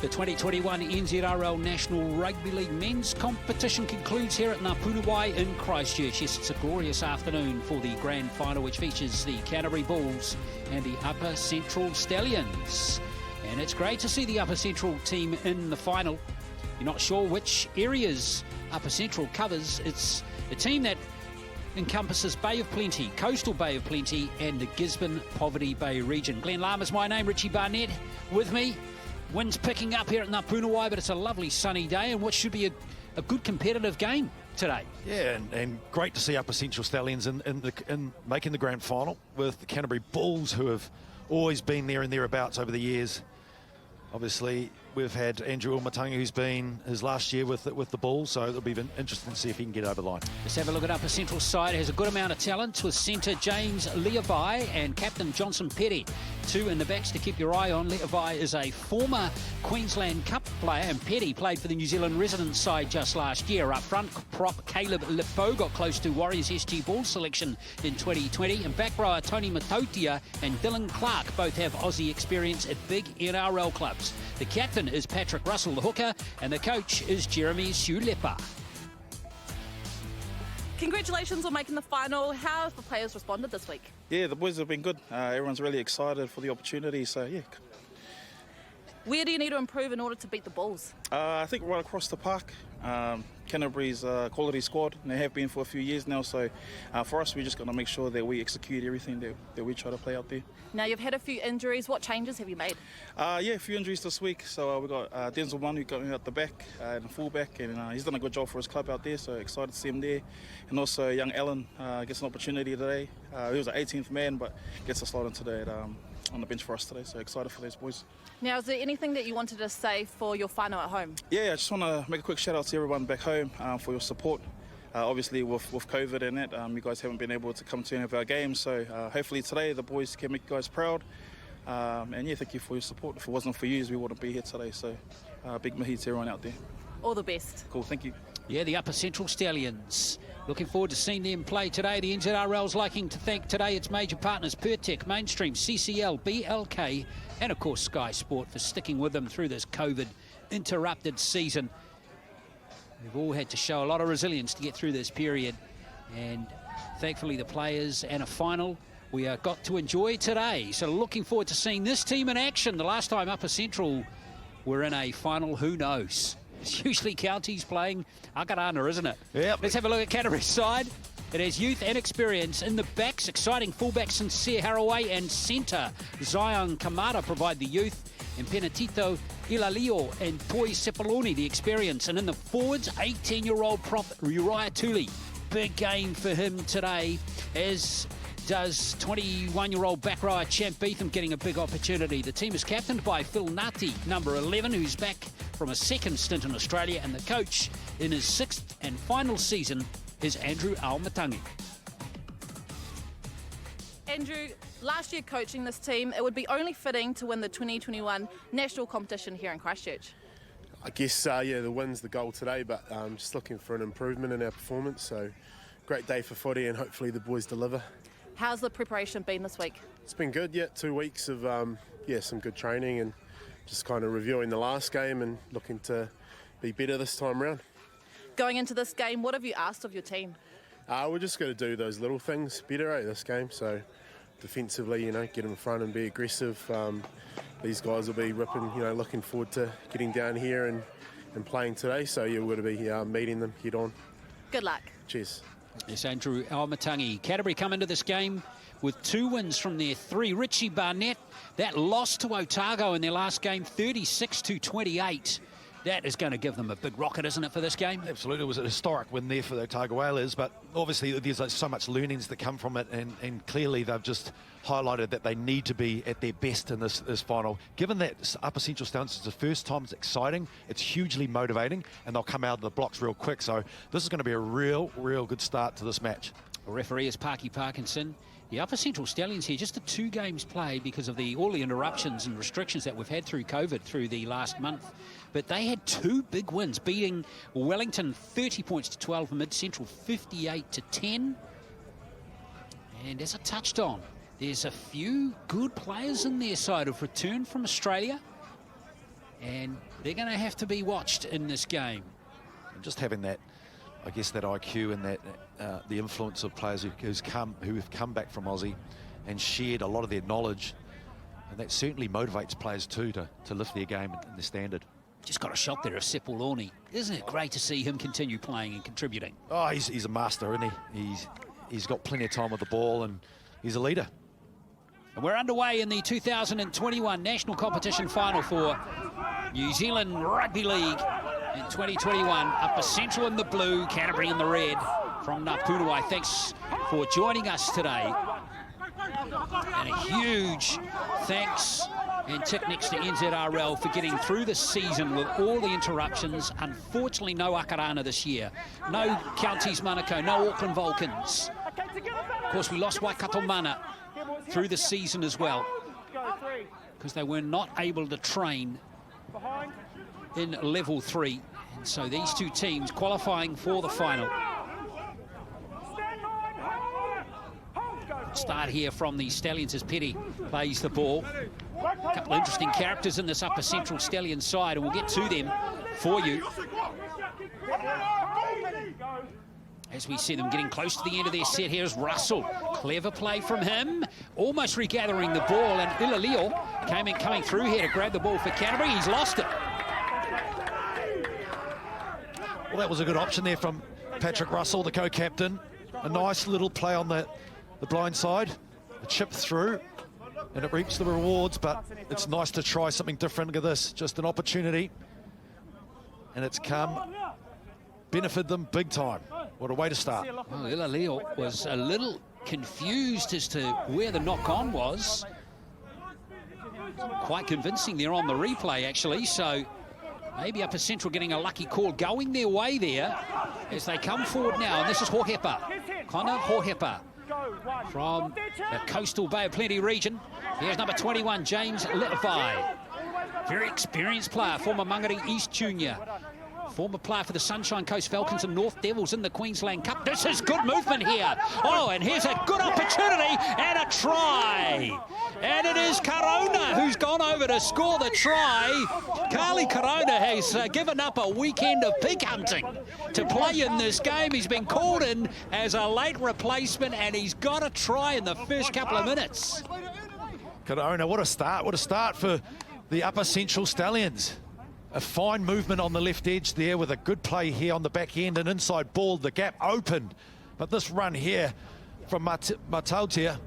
The 2021 NZRL National Rugby League men's competition concludes here at Ngāpunawai in Christchurch. Yes, it's a glorious afternoon for the grand final, which features the Canterbury Bulls and the Upper Central Stallions. And it's great to see the Upper Central team in the final. You're not sure which areas Upper Central covers. It's a team that encompasses Bay of Plenty, Coastal Bay of Plenty, and the Gisborne Poverty Bay region. Glenn Lama's my name, Richie Barnett with me. Wind's picking up here at Ngāpunawai, but it's a lovely sunny day and what should be a good competitive game today. Yeah, and great to see Upper Central Stallions in making the grand final with the Canterbury Bulls, who have always been there and thereabouts over the years. Obviously, we've had Andrew Aumatangi, who's been his last year with the Bulls, so it'll be interesting to see if he can get over the line. Let's have a look at Upper Central's side. It has a good amount of talent with centre James Leavi and captain Johnson Petty. Two in the backs to keep your eye on. Leavi is a former Queensland Cup player, and Petty played for the New Zealand resident side just last year. Up front, prop Caleb Lippo got close to Warriors SG Ball selection in 2020, and back rower Tony Matotia and Dylan Clark both have Aussie experience at big NRL clubs. The captain is Patrick Russell, the hooker, and the coach is Jeremy Sulepa. Congratulations on making the final. How have the players responded this week? Yeah, the boys have been good. Everyone's really excited for the opportunity, so yeah. Where do you need to improve in order to beat the Bulls? I think right across the park. Canterbury's a quality squad, and they have been for a few years now, so for us, we're just going to make sure that we execute everything that we try to play out there. Now, you've had a few injuries. What changes have you made? Yeah, a few injuries this week. So we've got Denzel Manu going out the back and the fullback, and he's done a good job for his club out there, so excited to see him there. And also young Alan gets an opportunity today. He was an 18th man, but gets a slot in today on the bench for us today, so excited for those boys. Now, is there anything that you wanted to say for your final at home? Yeah, I just want to make a quick shout out to everyone back home for your support. Obviously with COVID and that, you guys haven't been able to come to any of our games, so hopefully today the boys can make you guys proud. And yeah, thank you for your support. If it wasn't for you, we wouldn't be here today, so big mahi to everyone out there. All the best. Cool, thank you. Yeah, the Upper Central Stallions. Looking forward to seeing them play today. The NZRL's liking to thank today its major partners, Pertec, Mainstream, CCL, BLK, and of course Sky Sport for sticking with them through this COVID-interrupted season. We've all had to show a lot of resilience to get through this period, and thankfully the players and a final we got to enjoy today. So looking forward to seeing this team in action. The last time Upper Central were in a final, who knows? It's usually counties playing Akarana, isn't it? Yep. Let's have a look at Canterbury's side. It has youth and experience in the backs. Exciting fullback Sincere Haraway and centre Zion Kamara provide the youth. And Penatito Ilalio and Toi Sepaloni the experience. And in the forwards, 18-year-old prop Uriah Tuli. Big game for him today, as does 21-year-old back rower Champ Beetham getting a big opportunity. The team is captained by Phil Nati, number 11, who's back from a second stint in Australia, and the coach in his sixth and final season is Andrew Aumatangi. Andrew, last year coaching this team, it would be only fitting to win the 2021 national competition here in Christchurch. I guess, yeah, the win's the goal today, but just looking for an improvement in our performance. So great day for footy, and hopefully the boys deliver. How's the preparation been this week? It's been good, yeah. 2 weeks of some good training and just kind of reviewing the last game and looking to be better this time around. Going into this game, what have you asked of your team? We're just going to do those little things better, this game. So defensively, get in front and be aggressive. These guys will be ripping, looking forward to getting down here and playing today. So yeah, we're going to be meeting them head on. Good luck. Cheers. Yes, Andrew Aumatangi. Canterbury come into this game with 2 wins from their 3. Richie Barnett, that loss to Otago in their last game, 36-28. That is going to give them a big rocket, isn't it, for this game? Absolutely. It was a historic win there for the Otago Whalers, but obviously there's so much learnings that come from it, and clearly they've just highlighted that they need to be at their best in this final. Given that Upper Central Stallions is the first time, it's exciting, it's hugely motivating, and they'll come out of the blocks real quick. So this is going to be a real good start to this match. The referee is Parky Parkinson. The Upper Central Stallions here, just the 2 games played because of all the interruptions and restrictions that we've had through COVID through the last month. But they had 2 big wins, beating Wellington 30 points to 12, Mid Central 58-10. And as I touched on, there's a few good players in their side who've returned from Australia. And they're going to have to be watched in this game. And just having that, I guess, that IQ and that the influence of players who have come back from Aussie and shared a lot of their knowledge, and that certainly motivates players too to lift their game and their standard. Just got a shot there of Sepuloni. Isn't it great to see him continue playing and contributing? Oh, he's a master, isn't he? He's got plenty of time with the ball, and he's a leader. And we're underway in the 2021 National Competition Final for New Zealand Rugby League in 2021. Upper Central in the blue, Canterbury in the red from Napunawai. Thanks for joining us today. And a huge thanks and tick next to NZRL for getting through the season with all the interruptions. Unfortunately, no Akarana this year. No Counties Manukau, no Auckland Vulcans. Of course, we lost Waikato Mana through the season as well, because they were not able to train in level 3. And so these two teams qualifying for the final. Start here from the Stallions as Petty plays the ball. A couple of interesting characters in this Upper Central Stallions side, and we'll get to them for you as we see them getting close to the end of their set. Here's Russell. Clever play from him. Almost regathering the ball, and Ilalio coming through here to grab the ball for Canterbury. He's lost it. Well, that was a good option there from Patrick Russell, the co-captain. A nice little play on the blind side. A chip through, and it reaps the rewards, but it's nice to try something different. Look at this, just an opportunity. And it's benefited them big time. What a way to start. Well, Ilalio was a little confused as to where the knock-on was. Quite convincing there on the replay, actually. So maybe Upper Central getting a lucky call going their way there as they come forward now. And this is Hohepa, Connor Hohepa from the coastal Bay of Plenty region. Here's number 21, James Levi. Very experienced player, former Mangere East Junior. Former player for the Sunshine Coast Falcons and North Devils in the Queensland Cup. This is good movement here. Oh, and here's a good opportunity and a try. And it is Karona who's gone over to score the try. Carly Karona has given up a weekend of pig hunting to play in this game. He's been called in as a late replacement, and he's got a try in the first couple of minutes. Karona, what a start. What a start for the Upper Central Stallions. A fine movement on the left edge there with a good play here on the back end, and inside ball, the gap opened. But this run here from Matautia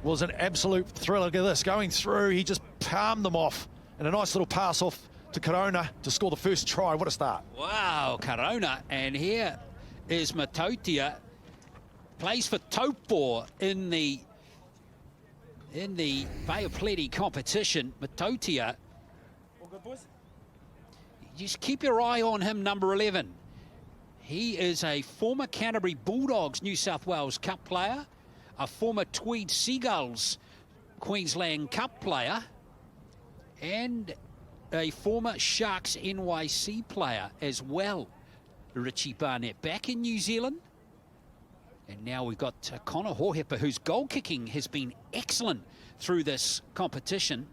was an absolute thrill. Look at this, going through, he just palmed them off. And a nice little pass off to Karona to score the first try. What a start. Wow, Karona. And here is Matautia. Plays for Taupo in the Bay of Plenty competition. Matautia. All good, boys? Just keep your eye on him, number 11. He is a former Canterbury Bulldogs New South Wales Cup player, a former Tweed Seagulls Queensland Cup player, and a former Sharks NYC player as well. Richie Barnett back in New Zealand. And now we've got Connor Hohepa, whose goal kicking has been excellent through this competition.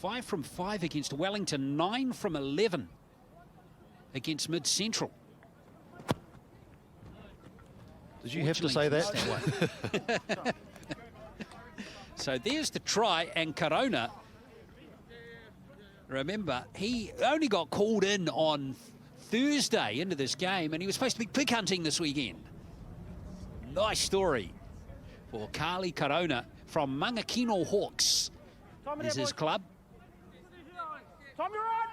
5 from 5 against Wellington, 9 from 11 against Mid Central. Did you have to say that? So there's the try, and Karona, remember, he only got called in on Thursday into this game, and he was supposed to be pig hunting this weekend. Nice story for Carly Karona from Mangakino Hawks is his club. Tom, you're on.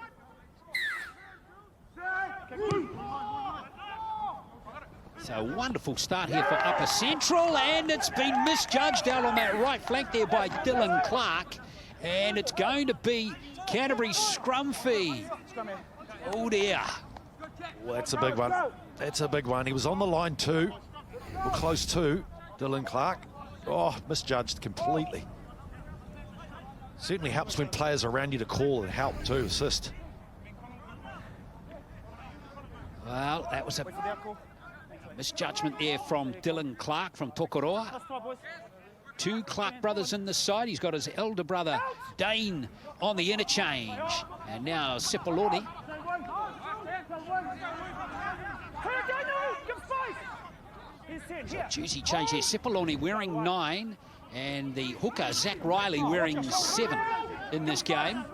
So a wonderful start here for Upper Central, and it's been misjudged out on that right flank there by Dylan Clark, and it's going to be Canterbury scrum fee. Oh dear. Well, that's a big one. That's a big one. He was on the line too, or close to, Dylan Clark. Oh, misjudged completely. Certainly helps when players are around you to call and help to assist. Well, that was a misjudgment there from Dylan Clark from Tokoroa. Two Clark brothers in the side. He's got his elder brother, Dane, on the interchange. And now Sepuloni. Juicy change here. Sepuloni wearing 9. And the hooker, Zach Riley, wearing 7 in this game.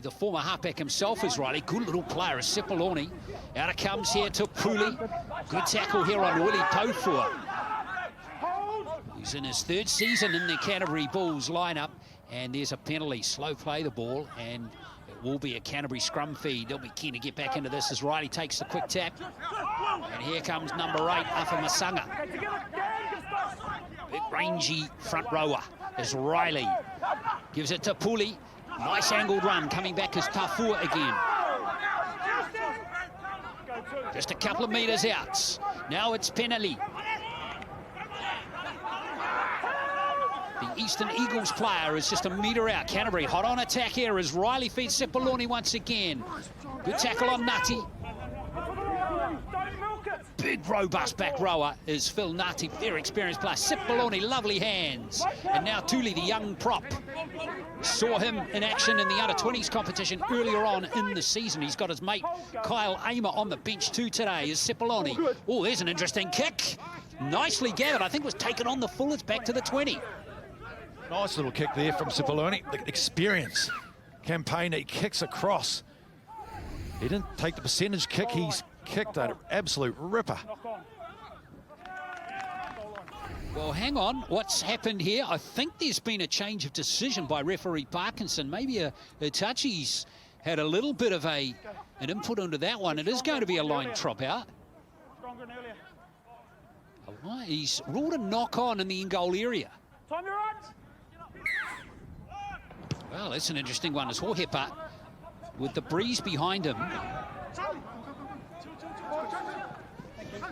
The former halfback himself is Riley. Good little player is Sepuloni. Out it comes here to Puli. Good tackle here on Willie Taufua, who's in his 3rd season in the Canterbury Bulls lineup. And there's a penalty. Slow play the ball, and it will be a Canterbury scrum feed. They'll be keen to get back into this as Riley takes the quick tap. And here comes number 8, Afamasanga. Big rangy front rower as Riley gives it to Puli. Nice angled run, coming back as Tafua again. Just a couple of metres out. Now it's penalty. The Eastern Eagles player is just a metre out. Canterbury hot on attack here as Riley feeds Sepuloni once again. Good tackle on Nutty. Big, robust back rower is Phil Nutty, very experienced player. Sepuloni, lovely hands. And now Tuli, the young prop. Saw him in action in the under-20s competition earlier on in the season. He's got his mate Kyle Amer on the bench too today is Sepuloni. Oh, there's an interesting kick. Nicely gathered. I think was taken on the full. It's back to the 20. Nice little kick there from Sepuloni. The experience campaign, he kicks across. He didn't take the percentage kick. He's kicked an absolute ripper. Well, hang on. What's happened here? I think there's been a change of decision by referee Parkinson. Maybe a touch. He's had a little bit of an input into that one. It is going to be a line drop out. He's ruled a knock on in the in-goal area. Well, that's an interesting one as Hohepa, with the breeze behind him.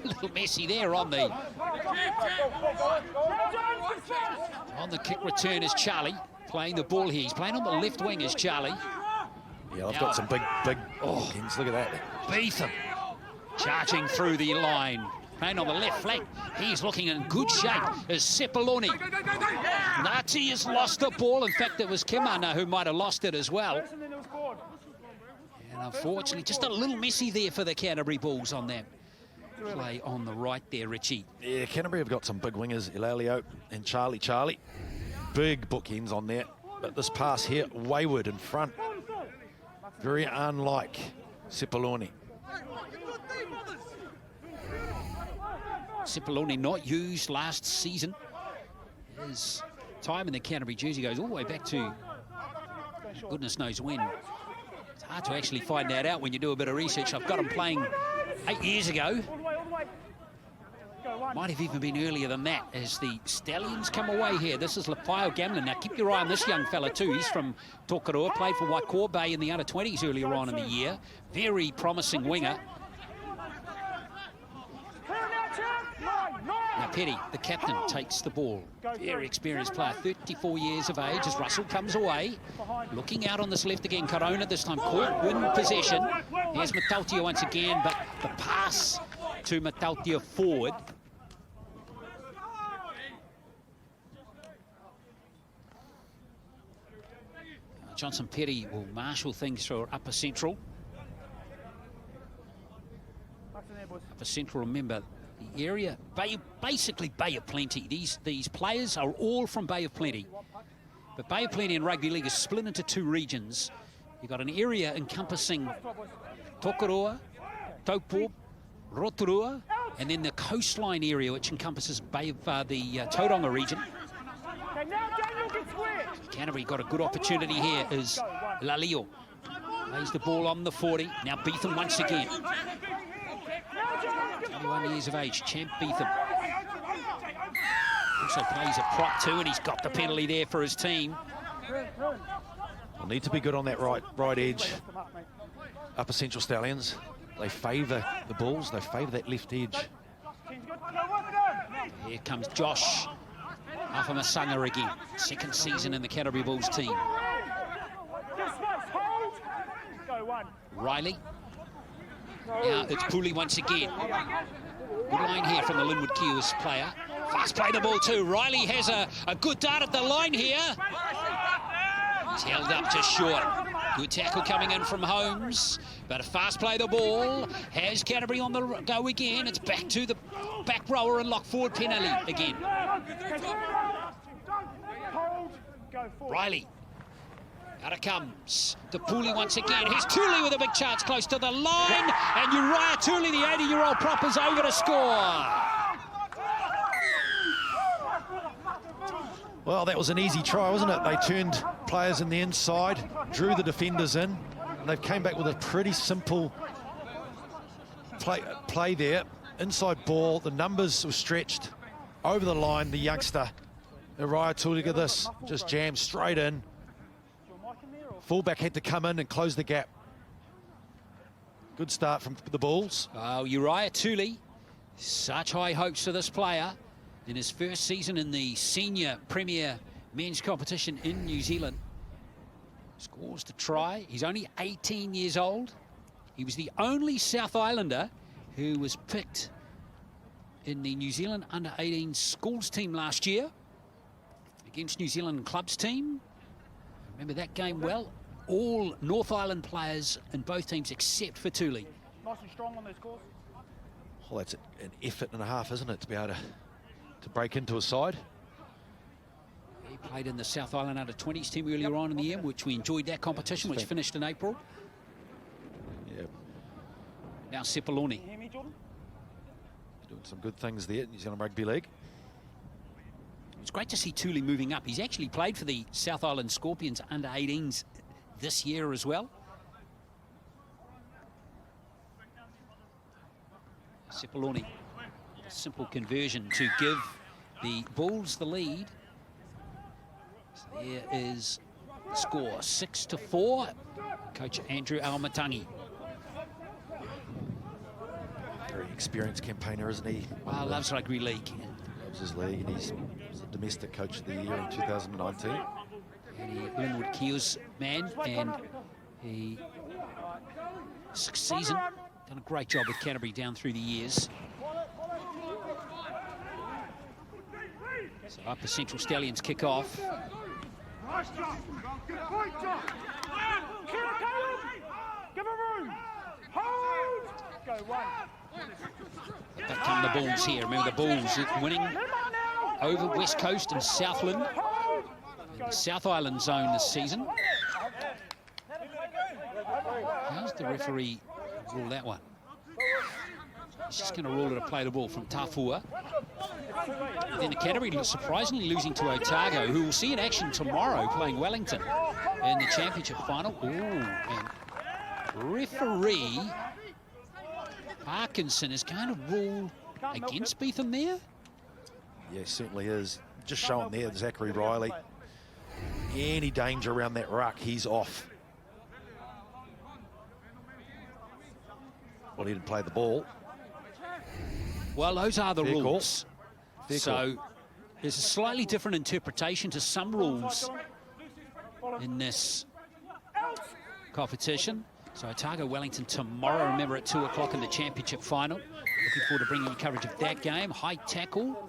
A little messy there on the kick return is Charlie playing the ball here. He's playing on the left wing as Charlie. Yeah, I've got some big bookends. Look at that. Beetham charging through the line. Playing on the left flank. He's looking in good shape as Sepuloni. Nati has lost the ball. In fact, it was Kimana who might have lost it as well. And unfortunately, just a little messy there for the Canterbury Bulls on that play on the right there, Richie. Yeah, Canterbury have got some big wingers, Elalio and Charlie. Big bookends on that. But this pass here, wayward in front. Very unlike Sepuloni. Sepuloni not used last season. His time in the Canterbury jersey goes all the way back to goodness knows when. It's hard to actually find that out when you do a bit of research. I've got him playing 8 years ago. Might have even been earlier than that as the Stallions come away here. This is Lapaio Gamlin. Now keep your eye on this young fella too. He's from Tokoroa, played for Waikato Bay in the under-20s earlier on in the year. Very promising winger. Now Petty, the captain, takes the ball. Very experienced player, 34 years of age as Russell comes away. Looking out on this left again, Corona this time caught, win possession. Here's Matautia once again, but the pass to Matautia forward. Johnson Petty will marshal things for Upper Central. Upper Central, remember, the area, basically Bay of Plenty. These players are all from Bay of Plenty. But Bay of Plenty in rugby league is split into 2 regions. You've got an area encompassing Tokoroa, Taupo, Rotorua, and then the coastline area, which encompasses Bay of the Tauranga region. Canterbury got a good opportunity here as Lalio lays the ball on the 40. Now Beetham once again. 21 years of age, Champ Beetham. Also plays a prop too, and he's got the penalty there for his team. Will need to be good on that right edge. Upper Central Stallions, they favour the Bulls, they favour that left edge. Here comes Josh Afamasanga again. 2nd season in the Canterbury Bulls team. Riley. Now it's Puli once again. Good line here from the Linwood Kiwis player. Fast play the ball too. Riley has a good dart at the line here. He's held up just short. Good tackle coming in from Holmes, but a fast play the ball. Has Canterbury on the go again. It's back to the back rower and lock forward penalty again. Riley. Out it comes. The Pooley once again. Here's Tooley with a big chance close to the line. And Uriah Tooley, the 80-year-old prop, is over to score. Well, that was an easy try, wasn't it? They turned players in the inside, drew the defenders in, and they've came back with a pretty simple play there. Inside ball, the numbers were stretched over the line. The youngster, Uriah Tooley, look at this, just jammed straight in. Fullback had to come in and close the gap. Good start from the Bulls. Oh, Uriah Tooley, such high hopes for this player in his first season in the senior Premier men's competition in New Zealand. Scores the try. He's only 18 years old. He was the only South Islander who was picked in the New Zealand under-18 schools team last year against New Zealand clubs team. Remember that game well. All North Island players in both teams except for Tooley. Nice and strong on those scores. Well, that's an effort and a half, isn't it, to be able to break into a side. He played in the South Island under-20s team earlier on in the year, which we enjoyed that competition, which finished in April. Yeah. Now Sepuloni. You hear me, Jordan? Doing some good things there at New Zealand Rugby League. It's great to see Tooley moving up. He's actually played for the South Island Scorpions under-18s this year as well. Sepuloni, a simple conversion to give the Bulls the lead. So there is the score, 6-4. Coach Andrew Almatangi. Very experienced campaigner, isn't he? Well, loves rugby league. Loves his league, and he's the domestic coach of the year in 2019. And he Linwood Keel's man, and he sixth season, done a great job with Canterbury down through the years. So Upper Central Stallions kick off. Nice job. Good point, John. Kill it, Caleb. Give her room. Hold. Go one. Back come the Bulls here. Remember the Bulls winning over West Coast and Southland. In the South Island zone this season. How's the referee rule that one? He's just going to rule it a play the ball from Tafua. Then the Canterbury surprisingly losing to Otago, who will see in action tomorrow playing Wellington in the championship final. Ooh, and referee Parkinson is going to rule against Beetham there. Yeah, certainly is. Just showing there, Zachary Riley. Any danger around that ruck, he's off. Well, he didn't play the ball. Well, those are the Fair rules. Fair so call. there's a slightly different interpretation to some rules in this competition. So Otago Wellington tomorrow, remember, at 2 o'clock in the championship final. Looking forward to bringing you coverage of that game. High tackle.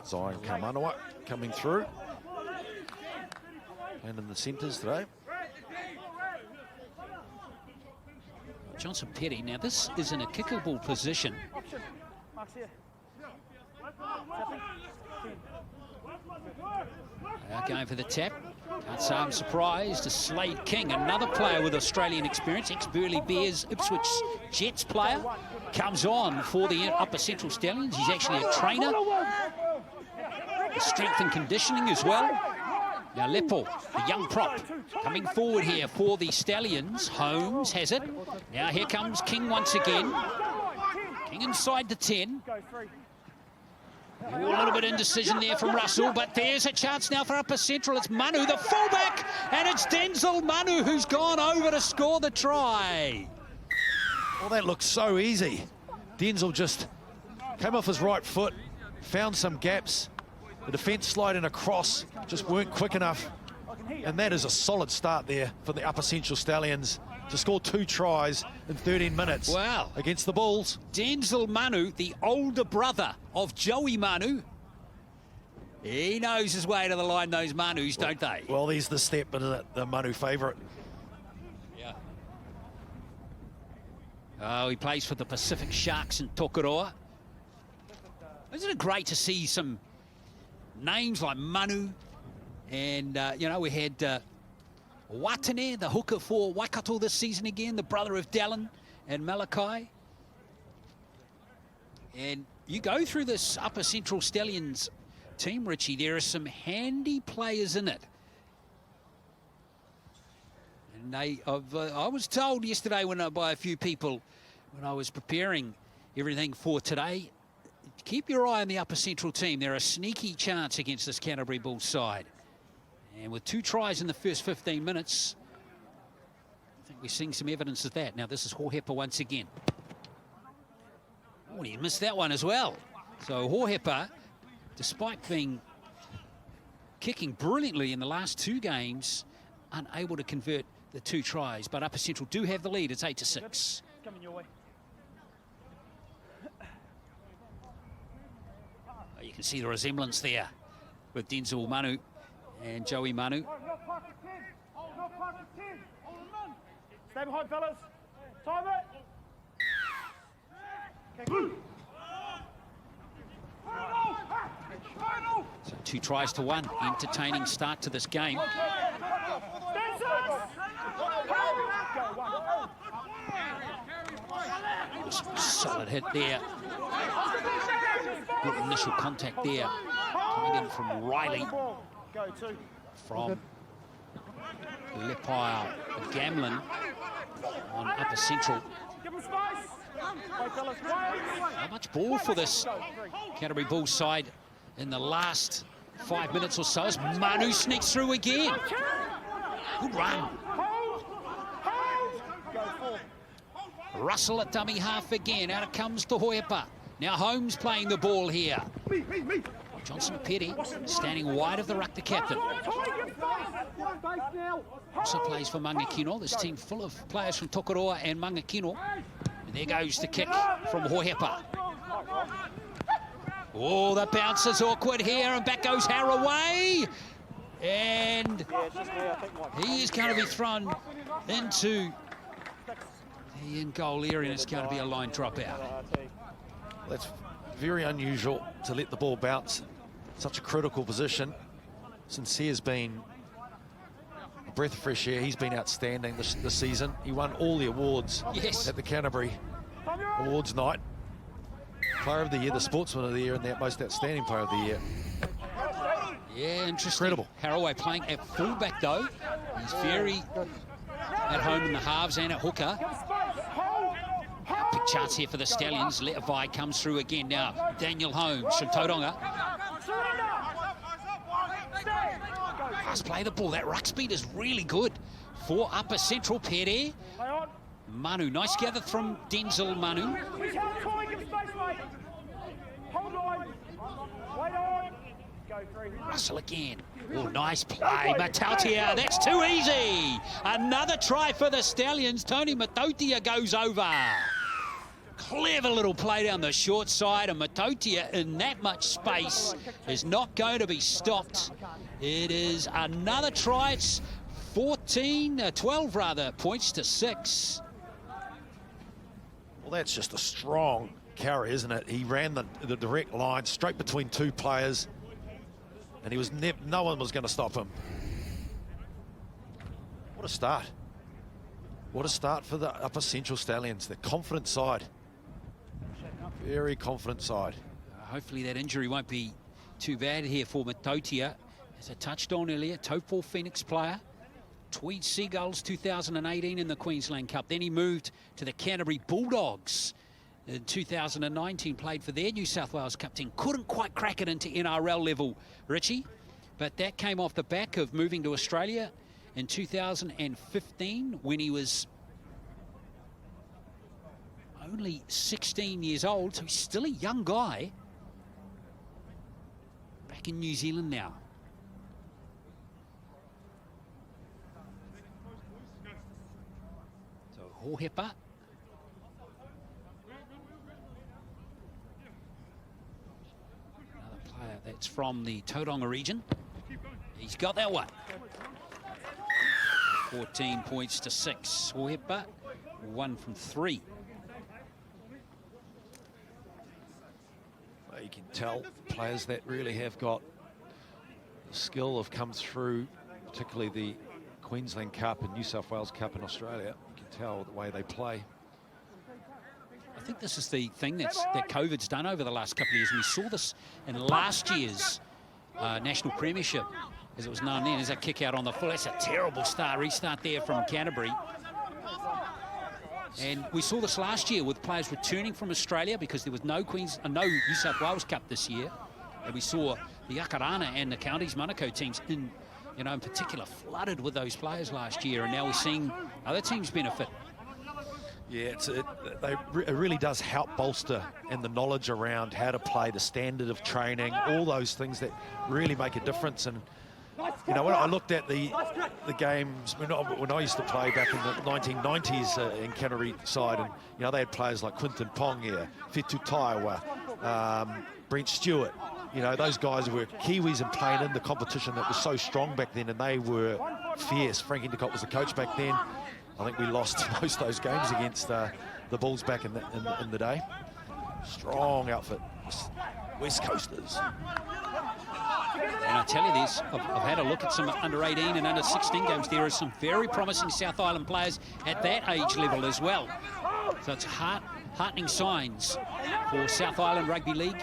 Zion Kamanawa coming through. And in the centres today. Johnson Petty. Now this is in a kickable position. Now going for the tap. Can't say I'm surprised. To Slade King, another player with Australian experience, ex-Burleigh Bears, Ipswich Jets player, comes on for the Upper Central Stallions. He's actually a trainer. Strength and conditioning as well. Now Lepo, the young prop, coming forward here for the Stallions. Holmes has it. Now here comes King once again. King inside the 10. Ooh, a little bit indecision there from Russell, but there's a chance now for Upper Central. It's Manu, the fullback, and it's Denzel Manu who's gone over to score the try. Well, that looks so easy. Denzel just came off his right foot, found some gaps. The defence sliding across just weren't quick enough. And that is a solid start there for the Upper Central Stallions to score 2 tries in 13 minutes. Wow. Against the Bulls. Denzel Manu, the older brother of Joey Manu, He knows his way to the line, those Manus, don't they? Well, there's the step, but the Manu favourite. Yeah. Oh, he plays for the Pacific Sharks in Tokoroa. Isn't it great to see some names like Manu? And, you know, we had Watane, the hooker for Waikato this season again, the brother of Dallin and Malachi. And you go through this Upper Central Stallions team, Richie, there are some handy players in it. And I was told yesterday by a few people when I was preparing everything for today, keep your eye on the Upper Central team. They're a sneaky chance against this Canterbury Bulls side. And with 2 tries in the first 15 minutes, I think we're seeing some evidence of that. Now, this is Hohepa once again. Oh, he missed that one as well. So Hohepa, despite being kicking brilliantly in the last 2 games, unable to convert the 2 tries. But Upper Central do have the lead. It's 8-6. Coming your way. You can see the resemblance there with Denzel Manu and Joey Manu. No park at 10. No park at 10. Stay behind, fellas. Time it. Okay, good. So 2 tries to 1. Entertaining start to this game. Solid hit there. Good initial contact there. Coming in from Riley. From Lepai Gamlin on Upper Central. Not much ball for this Canterbury Bulls side in the last 5 minutes or so as Manu sneaks through again. Good run. Russell at dummy half again. Out it comes to Hohepa. Now Holmes playing the ball here. Johnson Petty standing wide of the ruck, the captain. Also plays for Mangakino. This team full of players from Tokoroa and Mangakino. And there goes the kick from Hohepa. Oh, the bounce is awkward here, and back goes Haraway. And he is going to be thrown into the in-goal area, and it's going to be a line dropout. That's very unusual to let the ball bounce. Such a critical position. Sincere's been a breath of fresh air. He's been outstanding this season. He won all the awards at the Canterbury Awards night. Player of the Year, the Sportsman of the Year, and the most outstanding Player of the Year. Yeah, interesting. Incredible. Haraway playing at fullback though. He's very at home in the halves and at hooker. Big chance here for the Stallions. Levi comes through again now. Daniel Holmes from Tauranga. Must play the ball. That ruck speed is really good for Upper Central. Pere. Manu, nice gather from Denzel Manu. Russell again. Oh, nice play. Matautia, that's too easy. Another try for the Stallions. Tony Matautia goes over. Clever little play down the short side, and Matautia in that much space is not going to be stopped. It is another try. It's 12 rather, points to 6. Well, that's just a strong carry, isn't it? He ran the direct line straight between 2 players, and he was no one was going to stop him. What a start. What a start for the Upper Central Stallions. The confident side. Very confident side. Hopefully that injury won't be too bad here for Matautia. As I touched on earlier, Taupo Phoenix player. Tweed Seagulls 2018 in the Queensland Cup. Then he moved to the Canterbury Bulldogs in 2019, played for their New South Wales Cup team. Couldn't quite crack it into NRL level, Richie, but that came off the back of moving to Australia in 2015 when he was only 16 years old, so he's still a young guy. Back in New Zealand now. So Hohepa. Another player that It's from the Tauranga region. He's got that one. 14 points to 6. Ohepa, 1 from 3. Well, you can tell players that really have got the skill have come through, particularly the Queensland Cup and New South Wales Cup in Australia. You can tell the way they play. I think this is the thing that COVID's done over the last couple of years. We saw this in last year's National Premiership, as it was known then, as a kick out on the full. That's a terrible restart there from Canterbury. And we saw this last year with players returning from Australia because there was no New South Wales Cup this year. And we saw the Akarana and the Counties Manukau teams in particular flooded with those players last year. And now we're seeing other teams benefit. Yeah, it really does help bolster and the knowledge around how to play, the standard of training, all those things that really make a difference. And when I looked at the games when I used to play back in the 1990s in Canterbury side, and they had players like Quinton Pong here, Fitu Taiwa, Brent Stewart. Those guys were Kiwis and playing in the competition that was so strong back then, and they were fierce. Frank Endicott was the coach back then. I think we lost most of those games against the Bulls back in the day. Strong outfit, West Coasters. And I tell you this, I've had a look at some under 18 and under 16 games. There are some very promising South Island players at that age level as well. So it's heartening signs for South Island Rugby League.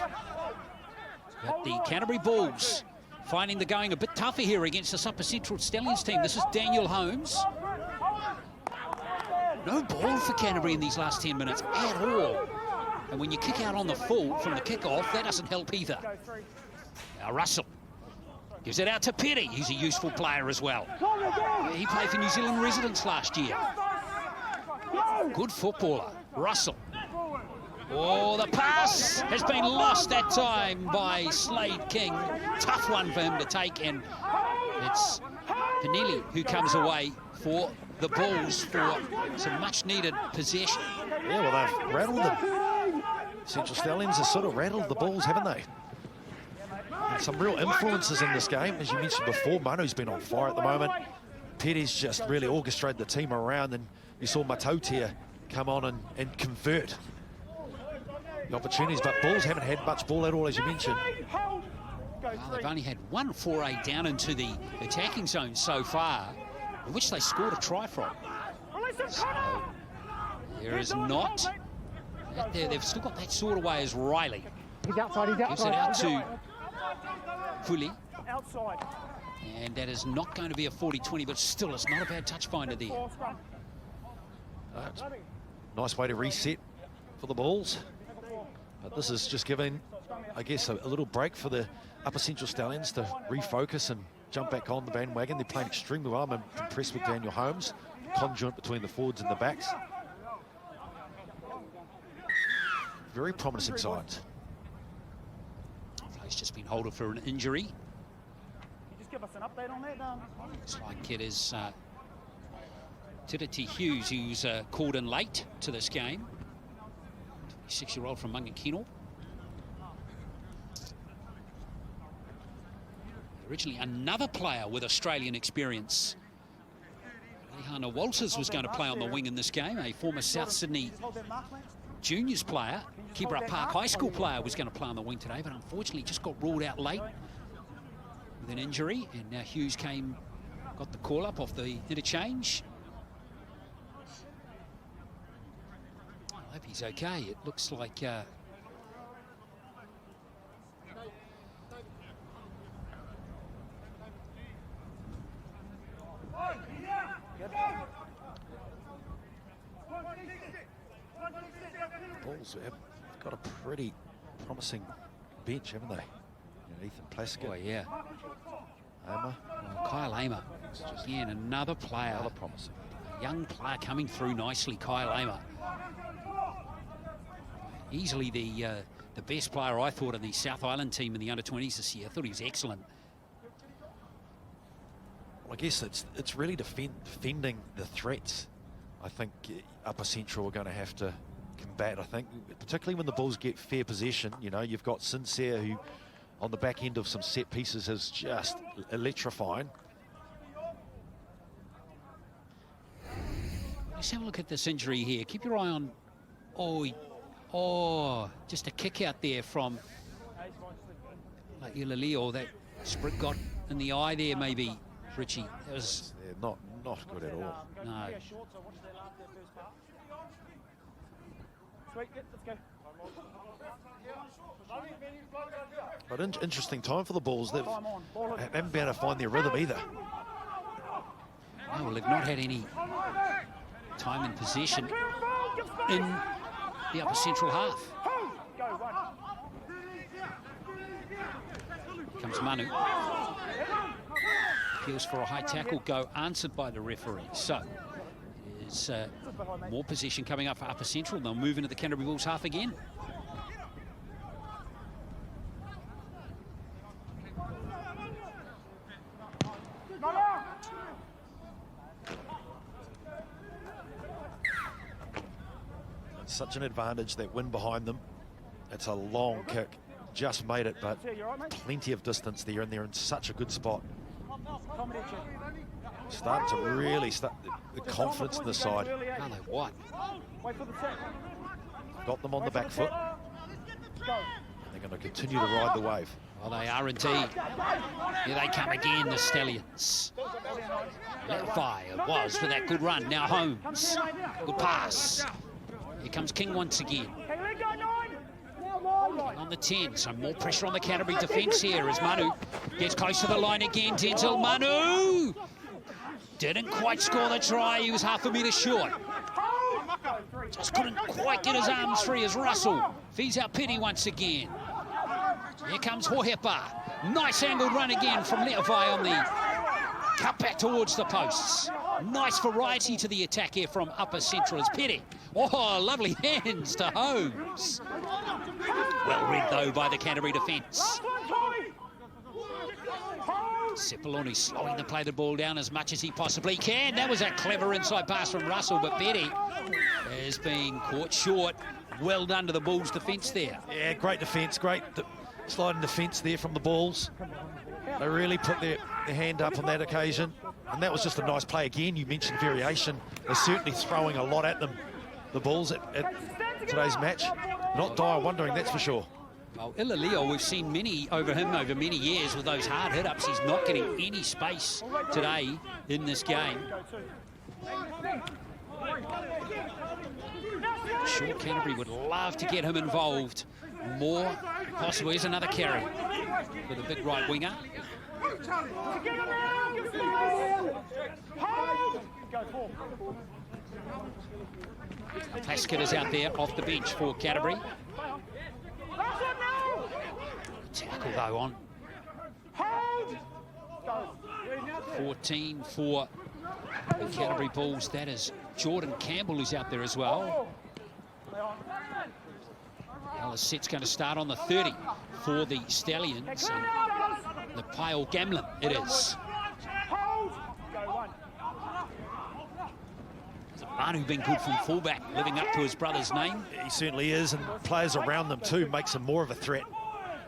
But the Canterbury Bulls finding the going a bit tougher here against this Upper Central Stallions team. This is Daniel Holmes. No ball for Canterbury in these last 10 minutes at all. And when you kick out on the full from the kickoff, that doesn't help either. Now Russell gives it out to Petty. He's a useful player as well. He played for New Zealand residents last year. Good footballer, Russell. Oh, the pass has been lost that time by Slade King. Tough one for him to take, and it's Pinelli who comes away for the Bulls for some much-needed possession. Yeah, well, they've rattled them. Central Stallions have sort of rattled the Bulls, haven't they? And some real influences in this game. As you mentioned before, Manu's been on fire at the moment. Petty's just really orchestrated the team around, and you saw Matautia come on and convert the opportunities, but Bulls haven't had much ball at all, as you mentioned. Well, they've only had one foray down into the attacking zone so far, in which they scored a try from. So there is not. They've still got that sort of way as Riley. He's outside, he's Gives it outside. out to Fully. Outside. And that is not going to be a 40-20, but still, it's not a bad touch finder there. Nice way to reset for the Bulls. But this is just giving, I guess, a little break for the Upper Central Stallions to refocus and jump back on the bandwagon. They're playing extremely well. I'm impressed with Daniel Holmes, conjoint between the forwards and the backs. Very promising signs. He's just been holding for an injury. Can you just give us an update on that? Looks like it is Tiriti Hughes, who's called in late to this game. 26-year-old from Mangakino. Originally another player with Australian experience. Lehana Walters was going to play on the wing in this game. A former South Sydney Juniors player, Kibra Park High School player, was going to play on the wing today, but unfortunately just got ruled out late with an injury. And now Hughes got the call up off the interchange. I hope he's okay. It looks like Bulls have got a pretty promising bench, haven't they? Ethan Plaskett. Oh, yeah. Ama. Kyle Amer. Again, another player. Another promising. A young player coming through nicely, Kyle Amer. Easily the best player, I thought, in the South Island team in the under-20s this year. I thought he was excellent. Well, I guess it's really defending the threats. I think Upper Central are going to have to combat, I think, particularly when the Bulls get fair possession. You've got Sincere, who on the back end of some set pieces is just electrifying. Let's have a look at this injury here. Keep your eye on... Oh, just a kick out there from like Ilalio. That sprint got in the eye there, maybe, Richie. That was not good at all. No. But interesting time for the Bulls. They haven't been able to find their rhythm either. No, well, they've not had any time in possession in the upper central half. Comes Manu. Appeals for a high tackle go, answered by the referee. So there's more possession coming up for upper central. They'll move into the Canterbury Bulls half again. Such an advantage, that wind behind them. It's a long kick, just made it, but plenty of distance there, and they're in such a good spot. Starting to really start the confidence in the side. Are they what? Got them on the back foot. They're going to continue to ride the wave. Well, they are indeed. Here they come again, the Stallions. Letify, it was for that good run. Now Holmes, good pass. Here comes King once again. On the 10, so more pressure on the Canterbury defence here as Manu gets close to the line again. Denzel Manu didn't quite score the try. He was half a metre short. Just couldn't quite get his arms free as Russell feeds out Petty once again. Here comes Hohepa. Nice angled run again from Letify on the cut back towards the posts. Nice variety to the attack here from upper central as Petty. Oh, lovely hands to Holmes. Well read, though, by the Canterbury defence. Cepoloni slowing the play the ball down as much as he possibly can. That was a clever inside pass from Russell, but Petty is being caught short. Well done to the Bulls' defence there. Yeah, great defence, great sliding defence there from the Bulls. They really put their hand up on that occasion. And that was just a nice play again. You mentioned variation. They're certainly throwing a lot at them, the Bulls, at today's match. Not dire wondering, that's for sure. Well, Ilalio, we've seen many over him over many years with those hard hit-ups. He's not getting any space today in this game. Sure, Canterbury would love to get him involved more. Possibly is another carry with a big right winger. Plaskett is out there off the bench for Canterbury. Tackle though on 14 for the Canterbury Bulls. That is Jordan Campbell who's out there as well. Well, the set's going to start on the 30 for the Stallions. And the Pile Gamlin it is. Manu been good from fullback, living up to his brother's name. He certainly is, and players around them too makes him more of a threat.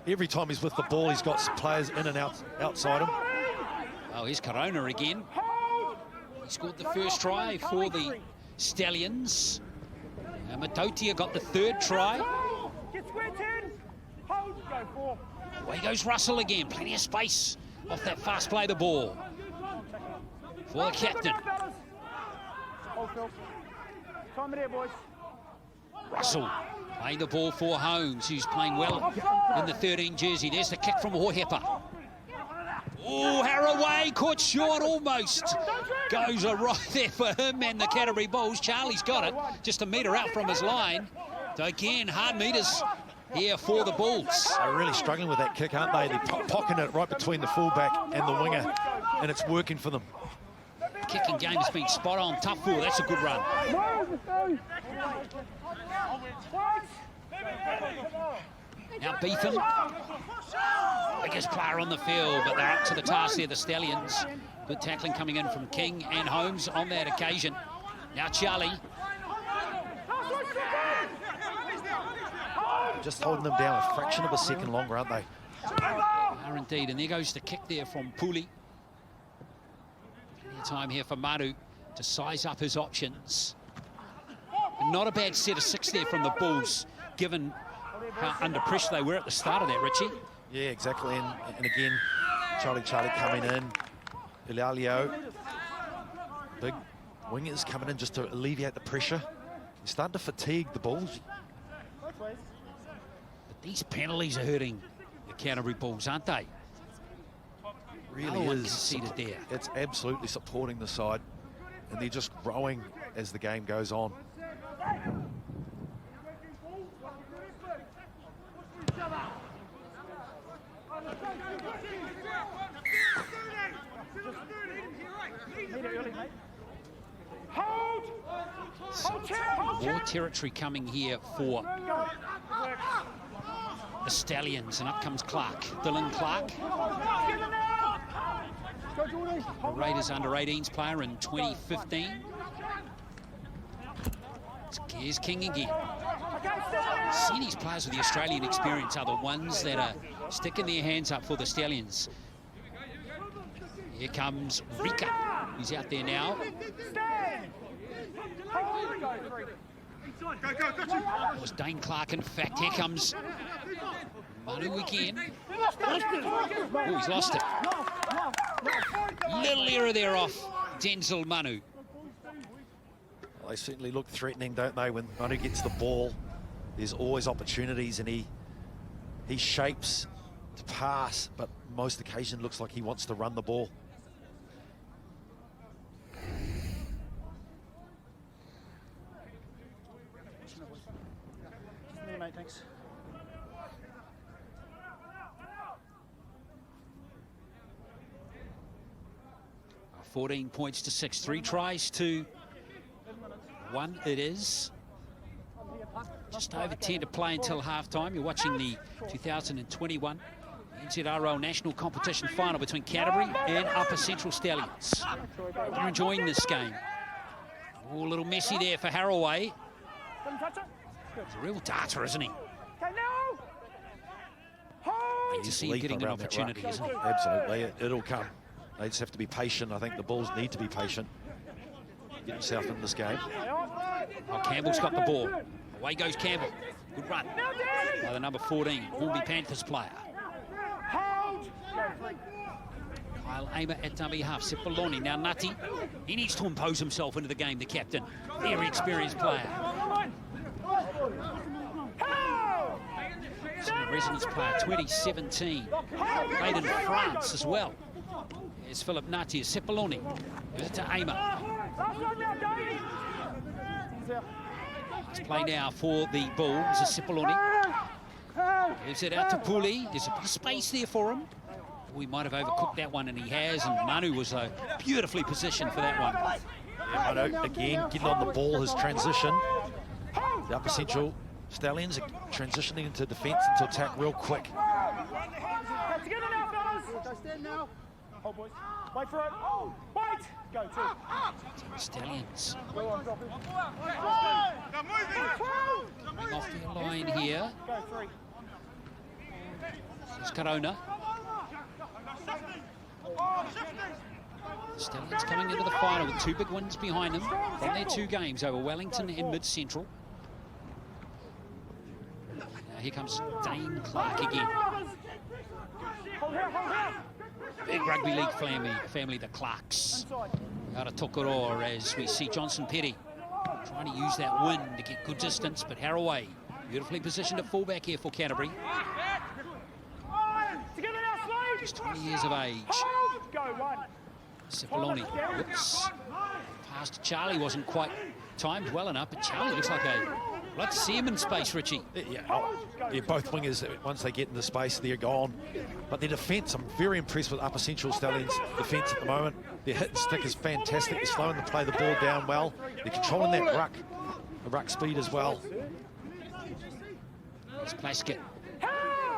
Every time he's with the ball, he's got some players in and outside him. Oh, here's Corona again. He scored the first try for the Stallions. Matotia got the third try. Away goes Russell again. Plenty of space off that fast play the ball for the captain. Russell playing the ball for Holmes, who's playing well in the 13 jersey. There's the kick from Hohepa. Oh, Haraway caught short almost. Goes a right there for him and the Canterbury Bulls. Charlie's got it, just a metre out from his line. So again, hard metres here for the Bulls. They're really struggling with that kick, aren't they? They're pocketing it right between the fullback and the winger, and it's working for them. Kicking game has been spot on. Tough ball, that's a good run. Now Beetham, biggest player on the field, but they're up to the task there, the Stallions. Good tackling coming in from King and Holmes on that occasion. Now Charlie. Just holding them down a fraction of a second longer, aren't they? Are indeed, and there goes the kick there from Puli. Plenty of time here for Manu to size up his options. And not a bad set of 6 there from the Bulls, given how under pressure they were at the start of that, Richie. Yeah, exactly, and again, Charlie coming in, Ilalio, big wingers coming in just to alleviate the pressure. You're starting to fatigue the Bulls. But these penalties are hurting the Canterbury Bulls, aren't they? Really no one is. conceded there. It's absolutely supporting the side, and they're just growing as the game goes on. More territory coming here for the Stallions, and up comes Clark, Dylan Clark. The Raiders under-18s player in 2015. Here's King again. See, these players with the Australian experience are the ones that are sticking their hands up for the Stallions. Here comes Rika, who's out there now. That was Dane Clark, in fact. Here comes Manu again. Oh, he's lost it. Little error there off Denzel Manu. Well, they certainly look threatening, don't they? When Manu gets the ball, there's always opportunities, and he shapes to pass, but most occasion looks like he wants to run the ball. Mate, thanks. Uh, 14 points to 6, 3 tries to 1 it is. Just over 10 to play until half-time. You're watching the 2021 NZRL National Competition Final between Canterbury and Upper Central Stallions. You're enjoying this game. Oh, a little messy there for Haraway. He's a real darter, isn't he? Okay, now. Hold. You see him getting an opportunity, isn't he? Absolutely, it'll come. They just have to be patient. I think the Bulls need to be patient. Get himself in this game. Oh, Campbell's got the ball. Away goes Campbell. Good run by the number 14, Hornby Panthers player. Kyle Amer at dummy half. Sepuloni, now Nutty. He needs to impose himself into the game, the captain. Very experienced player. Residence player, 2017. Played in France as well. There's Philip Nati, Sepuloni. Gives it to Amer. Let's play now for the Bulls. Sepuloni. Gives it out to Puli. There's a bit of space there for him. We might have overcooked that one, and he has. And Manu was beautifully positioned for that one. Yeah, Manu, again, getting on the ball, his transition. The Upper Central Stallions are transitioning into defence, into attack real quick. Together now, fellas. Go stand now. Hold, boys. Wait for it. Wait. Go, two. Stallions. Go on, drop it. Coming off the line here. Go, 3. It's Corona. Stallions coming into the final with 2 big wins behind them from their 2 games over Wellington and Mid-Central. Now here comes Dane Clark again. Big rugby league family, the Clarks. Out of Tokoroa as we see Johnson Petty trying to use that wind to get good distance, but Haraway beautifully positioned at fullback here for Canterbury. Just 20 years of age. Go, 1. Sepuloni, whoops. Pass to Charlie wasn't quite timed well enough, but Charlie looks like I'd like to see him in space, Richie. Yeah, both wingers, once they get into space, they're gone. But their defence, I'm very impressed with Upper Central Stallions' defence at the moment. Their hit and stick is fantastic. They're slowing to play the ball down well. They're controlling that ruck, the ruck speed as well. It's Plaskett.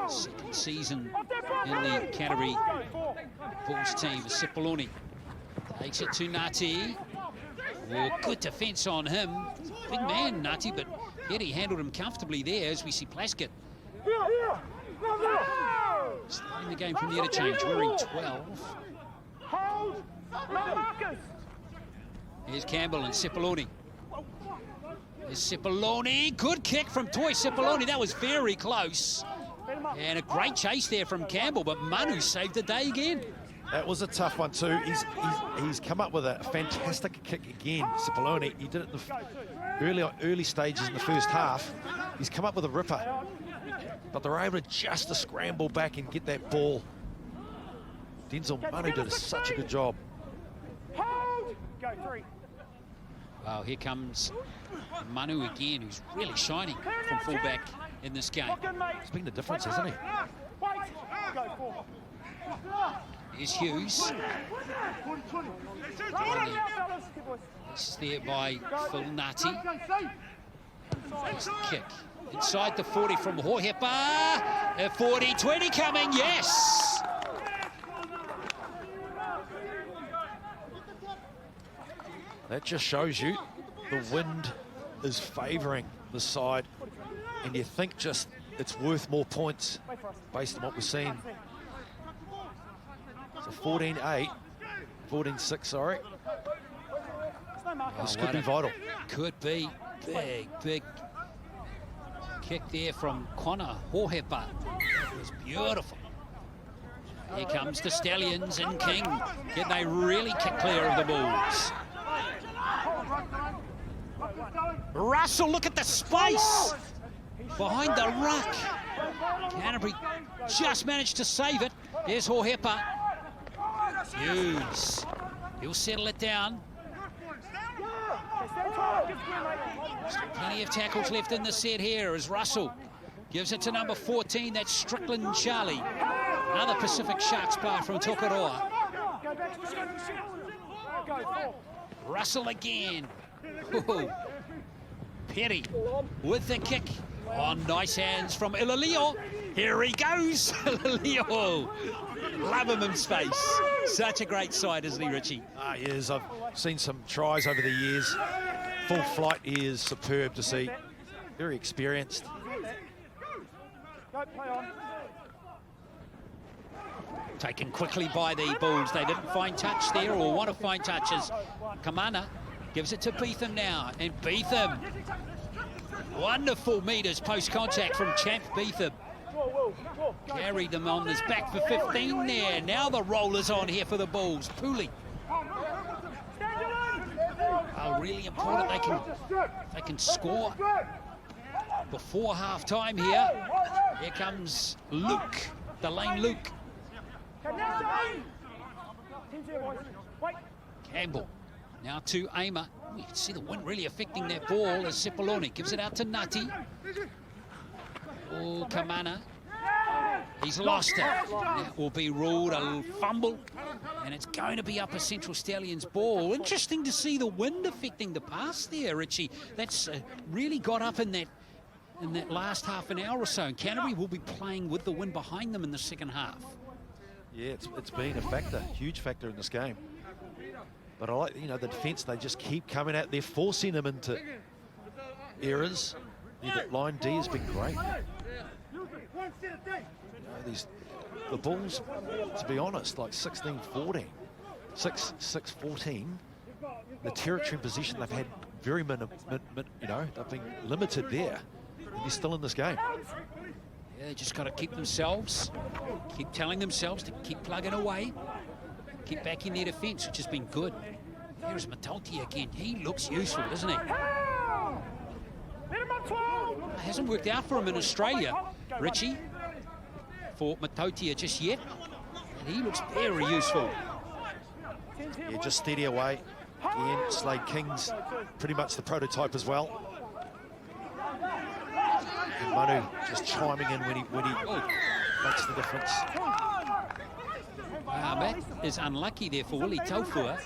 Second season in the Canterbury Bulls team. Sepuloni takes it to Nati. Oh, good defence on him. Big man, Nati, but Petty handled him comfortably there as we see Plaskett Starting the game from the interchange, wearing 12. Hold. No markers. Here's Campbell and Cipollone. Here's Cipollone. Good kick from Toy Cipollone. That was very close. And a great chase there from Campbell, but Manu saved the day again. That was a tough one too. He's come up with a fantastic kick again, Cipollone. He did it in the early stages in the first half. He's come up with a ripper, but they're able just to scramble back and get that ball. Denzel Manu did such a good job. Hold. Go 3. Well, here comes Manu again, who's really shining from fullback in this game. It's been the difference, hasn't he? Wait. Go 4. Here's Hughes. This is there by Phil Nati. Here's the kick. Inside the 40 from Hohepa. 40-20 coming, yes! That just shows you the wind is favouring the side, and you think just it's worth more points based on what we're seeing. So 14-8, 14-6, sorry. This could be vital. Could be. Big kick there from Connor Hohepa. It was beautiful. Here comes the Stallions and King. Can they really kick clear of the Bulls? Russell, look at the space behind the ruck. Canterbury just managed to save it. There's Hohepa. Hughes. He'll settle it down. Still plenty of tackles left in the set here as Russell gives it to number 14. That's Strickland Charlie. Another Pacific Sharks player from Tokoroa. Russell again. Ooh. Perry with the kick. Oh, nice hands from Ilalio. Here he goes, Ilalio. Love him in space. Such a great sight, isn't he, Richie? He is. I've seen some tries over the years. Full flight, he is superb to see. Very experienced. Taken quickly by the Bulls. They didn't find touch there or want to find touches. Kamana gives it to Beetham now. And Beetham. Wonderful metres post-contact from Champ Beetham. Carried them on his back for 15 there. Now the roller's on here for the Bulls. Pooley. Really important they can score before half-time here. Here comes Luke, the lane Luke. Campbell now to Aimer. You can see the wind really affecting that ball as Cipollone gives it out to Nutty. Oh, Kamana. He's lost it. That will be ruled a fumble, and it's going to be up a Central Stallions ball. Interesting to see the wind affecting the pass there, Richie. That's really got up in that last half an hour or so. And Canterbury will be playing with the wind behind them in the second half. Yeah, it's been a factor, huge factor in this game. But I like, the defence, they just keep coming out. They're forcing them into errors. That line D has been great. The Bulls, to be honest, like 16-14, 6-14, the territory position they've had very they've been limited there. And they're still in this game. Yeah, they just got to keep telling themselves to keep plugging away, keep back in their defence, which has been good. Here's Matauti again. He looks useful, doesn't he? It hasn't worked out for him in Australia, Richie, for Matautia just yet, and he looks very useful. Yeah, just steady away. Again, Slade King's pretty much the prototype as well. And Manu just chiming in when he makes the difference. That is unlucky there for Willie Taufua.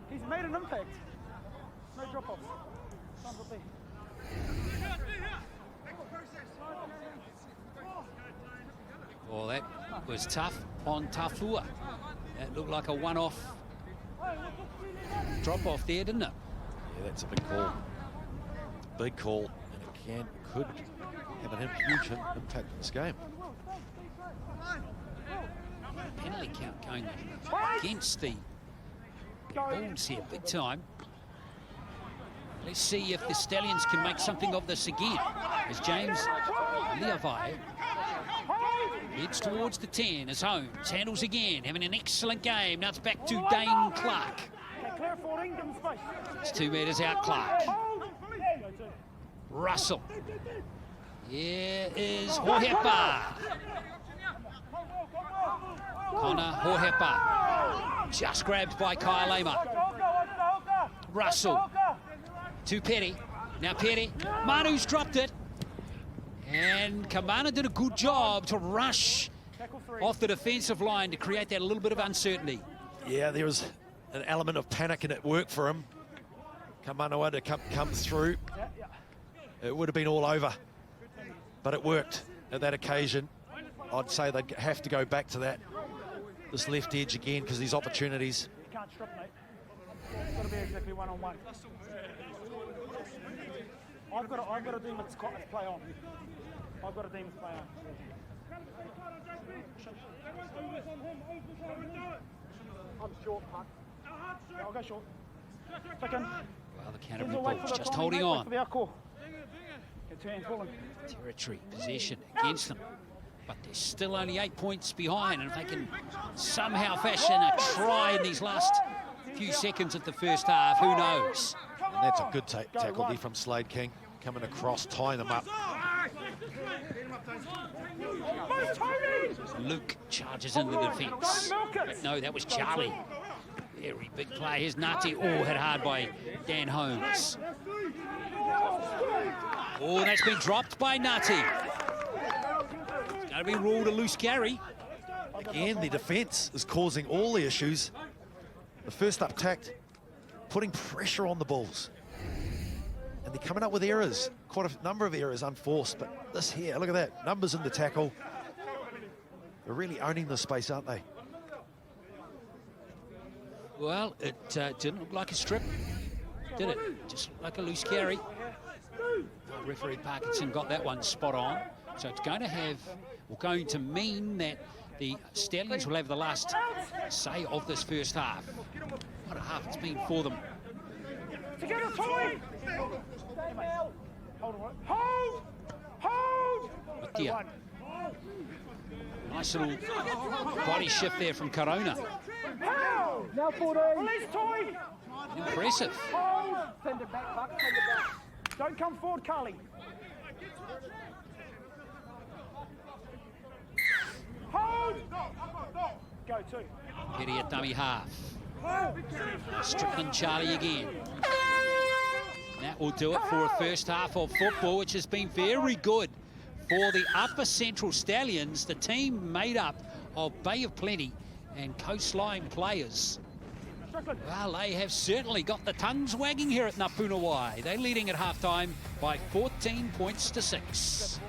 He's made an impact. No drop-offs. Well, that was tough on Taufua. That looked like a one-off drop-off there, didn't it? Yeah, that's a big call. Big call, and it could have a huge impact in this game. penalty count going against the Bulls here, big time. Let's see if the Stallions can make something of this again, as James Levi heads towards the 10, as Holmes handles again, having an excellent game. Now it's back to Dane Clark. It's 2 metres out, Clark. Russell. Here is Hohepa. Connor Hohepa. Just grabbed by Kyle Lama. Russell. To Petty. Now Petty. Manu's dropped it. And Kamana did a good job to rush off the defensive line to create that little bit of uncertainty. Yeah, there was an element of panic and it worked for him. Kamana to come through. It would have been all over, but it worked at that occasion. I'd say they'd have to go back to this left edge again, because these opportunities. You can't strip, mate. It's got to be exactly one-on-one. I've got a demon's play on. I've got a demon's play on. I'm short, punt. I'll go short. Second. Well, the Canterbury Bulls just holding on. Territory possession against them, but they're still only 8 points behind, and if they can somehow fashion a try in these last few seconds of the first half, who knows? And that's a good tackle there from Slade King, coming across, tying them up. Luke charges into the defence. No, that was Charlie. Very big play. Here's Nati. Oh, hit hard by Dan Holmes. Oh, that's been dropped by Nati. It's going to be ruled a loose carry. Again, the defence is causing all the issues. The first up tacked, putting pressure on the Bulls. And they're coming up with errors. Quite a number of errors unforced, but this here, look at that. Numbers in the tackle. They're really owning the space, aren't they? Well, it didn't look like a strip, did it? Just looked like a loose carry. Referee Parkinson got that one spot on. So it's going to mean that the Stallions will have the last say of this first half. What a half it's been for them. Together, Tommy! Hold! Hold! But yeah, nice little body shift there from Corona. Now 14. Release, Tommy! Impressive. Hold! Send it back, Buck, send it back. Don't come forward, Carly. Hold! Go two. Petty at dummy half. Strickland Charlie again. That will do it for a first half of football, which has been very good for the Upper Central Stallions, the team made up of Bay of Plenty and coastline players. Well, they have certainly got the tongues wagging here at Ngapunawai. They're leading at halftime by 14 points to 6.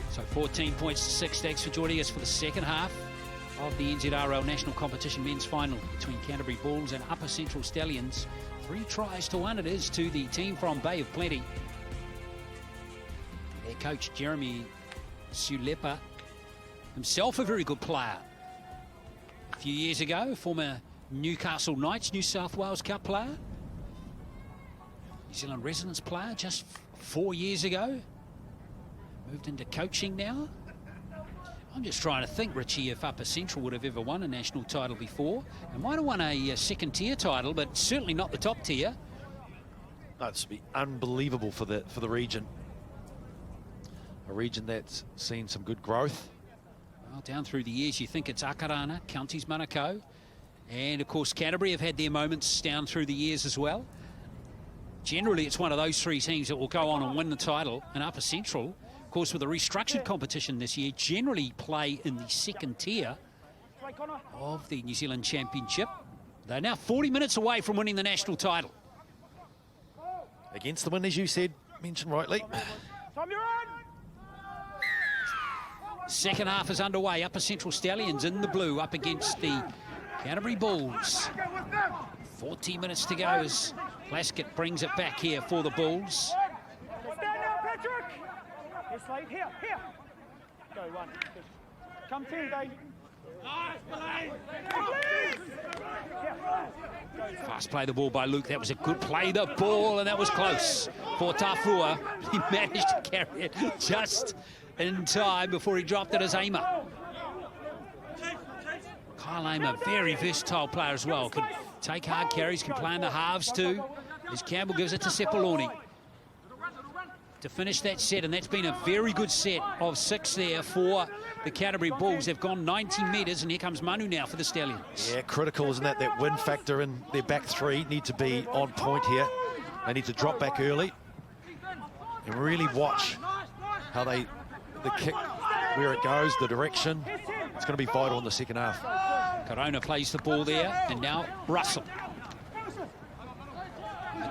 So 14 points to 6. Thanks for joining us for the second half of the NZRL National Competition Men's Final between Canterbury Bulls and Upper Central Stallions. 3 tries to 1 it is to the team from Bay of Plenty. Their coach, Jeremy Sulepa, himself a very good player. A few years ago, former Newcastle Knights, New South Wales Cup player. New Zealand residence player just 4 years ago. Moved into coaching now. I'm just trying to think, Richie, if Upper Central would have ever won a national title before. They might have won a second-tier title, but certainly not the top tier. No, it's be unbelievable for the region. A region that's seen some good growth. Well, down through the years, you think it's Akarana, Counties Manukau, and of course Canterbury have had their moments down through the years as well. Generally, it's one of those 3 teams that will go on and win the title, and Upper Central, of course, with a restructured competition this year, generally play in the second tier of the New Zealand Championship. They're now 40 minutes away from winning the national title. Against the wind, as you mentioned rightly. Second half is underway. Upper Central Stallions in the blue up against the Canterbury Bulls. 14 minutes to go as Plaskett brings it back here for the Bulls. Stand now, Patrick. Yes, late. Here. Go one. Come to, Dave. Fast play the ball by Luke. That was a good play, the ball, and that was close for Tafua. He managed to carry it just in time before he dropped it as Aimer. Kyle Aimer, very versatile player as well. Can take hard carries, can play in the halves too. As Campbell gives it to Sepuloni to finish that set, and that's been a very good set of 6 there for the Canterbury Bulls. They've gone 90 metres, and here comes Manu now for the Stallions. Yeah, critical, isn't that? That win factor in their back three need to be on point here. They need to drop back early and really watch how the kick, where it goes, the direction. It's going to be vital in the second half. Corona plays the ball there, and now Russell.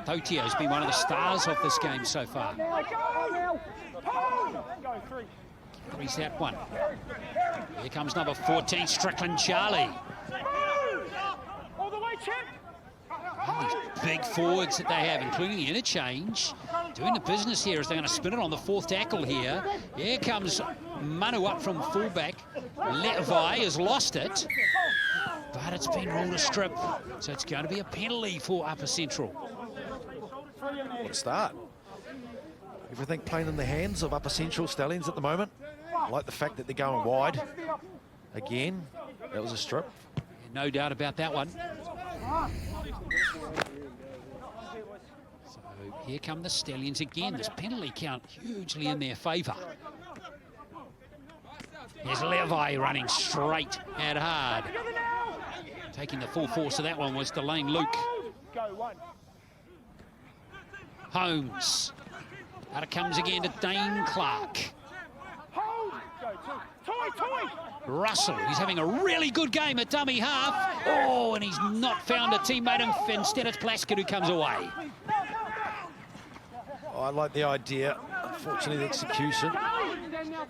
Totia has been one of the stars of this game so far. Carries that one. Here comes number 14, Strickland Charlie. All the way, champ. These big forwards that they have, including the interchange, doing the business here as they're going to spin it on the 4th tackle here. Here comes Manu up from fullback. Levi has lost it, but it's been ruled a strip, so it's going to be a penalty for Upper Central. What a start. Everything playing in the hands of Upper Central Stallions at the moment. I like the fact that they're going wide. Again, that was a strip. No doubt about that one. So here come the Stallions again. This penalty count hugely in their favour. Here's Levi running straight at hard. Taking the full force of that one was Delane Luke. Holmes. Out it comes again to Dane Clark. Russell, he's having a really good game at dummy half. Oh, and he's not found a teammate. Instead, it's Plaskett who comes away. Oh, I like the idea. Unfortunately, the execution.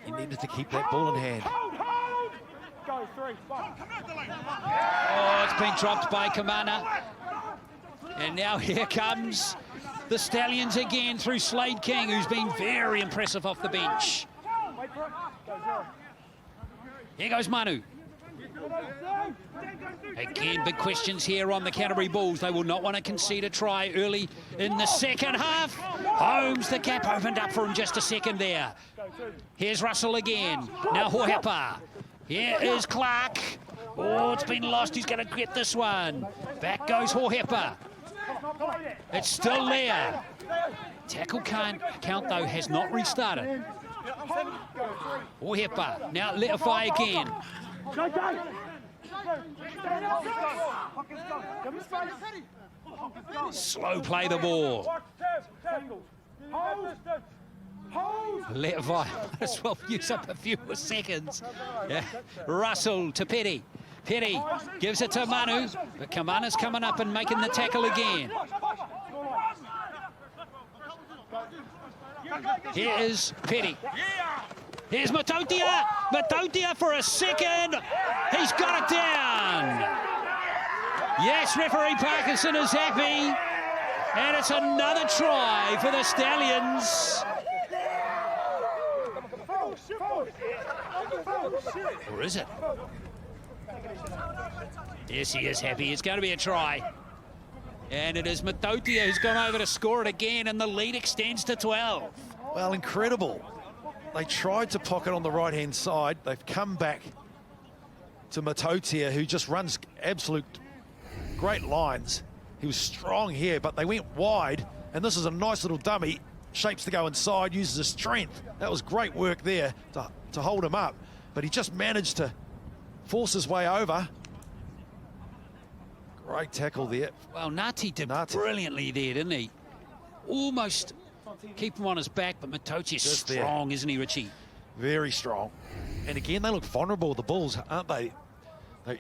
He needed to keep that ball in hand. Oh, it's been dropped by Kamana. And now here comes the Stallions again through Slade King, who's been very impressive off the bench. Here goes Manu. Again, big questions here on the Canterbury Bulls. They will not want to concede a try early in the second half. Holmes, the gap opened up for him just a second there. Here's Russell again. Now Hohepa. Here is Clark. Oh, it's been lost. He's going to get this one. Back goes Hohepa. It's still there. Tackle count, though, has not restarted. Hohepa. Now Letify again. Slow play the ball. Levi might as well use up a few more seconds. Yeah. Russell to Petty. Petty gives it to Manu, but Kamana's coming up and making the tackle again. Here is Petty. Here's Matotia. Matotia for a second. He's got it down. Yes, referee Parkinson is happy. And it's another try for the Stallions. Or is it? Yes, he is happy. It's going to be a try. And it is Matotia who's gone over to score it again, and the lead extends to 12. Well, incredible. They tried to pocket on the right-hand side. They've come back to Matotia, who just runs absolute great lines. He was strong here, but they went wide, and this is a nice little dummy. Shapes to go inside, uses his strength. That was great work there to hold him up, but he just managed to force his way over. Great tackle there. Well, Ngati did brilliantly there, didn't he? Almost keep him on his back, but Matotia's strong, there. Isn't he, Richie? Very strong. And again, they look vulnerable, the Bulls, aren't they?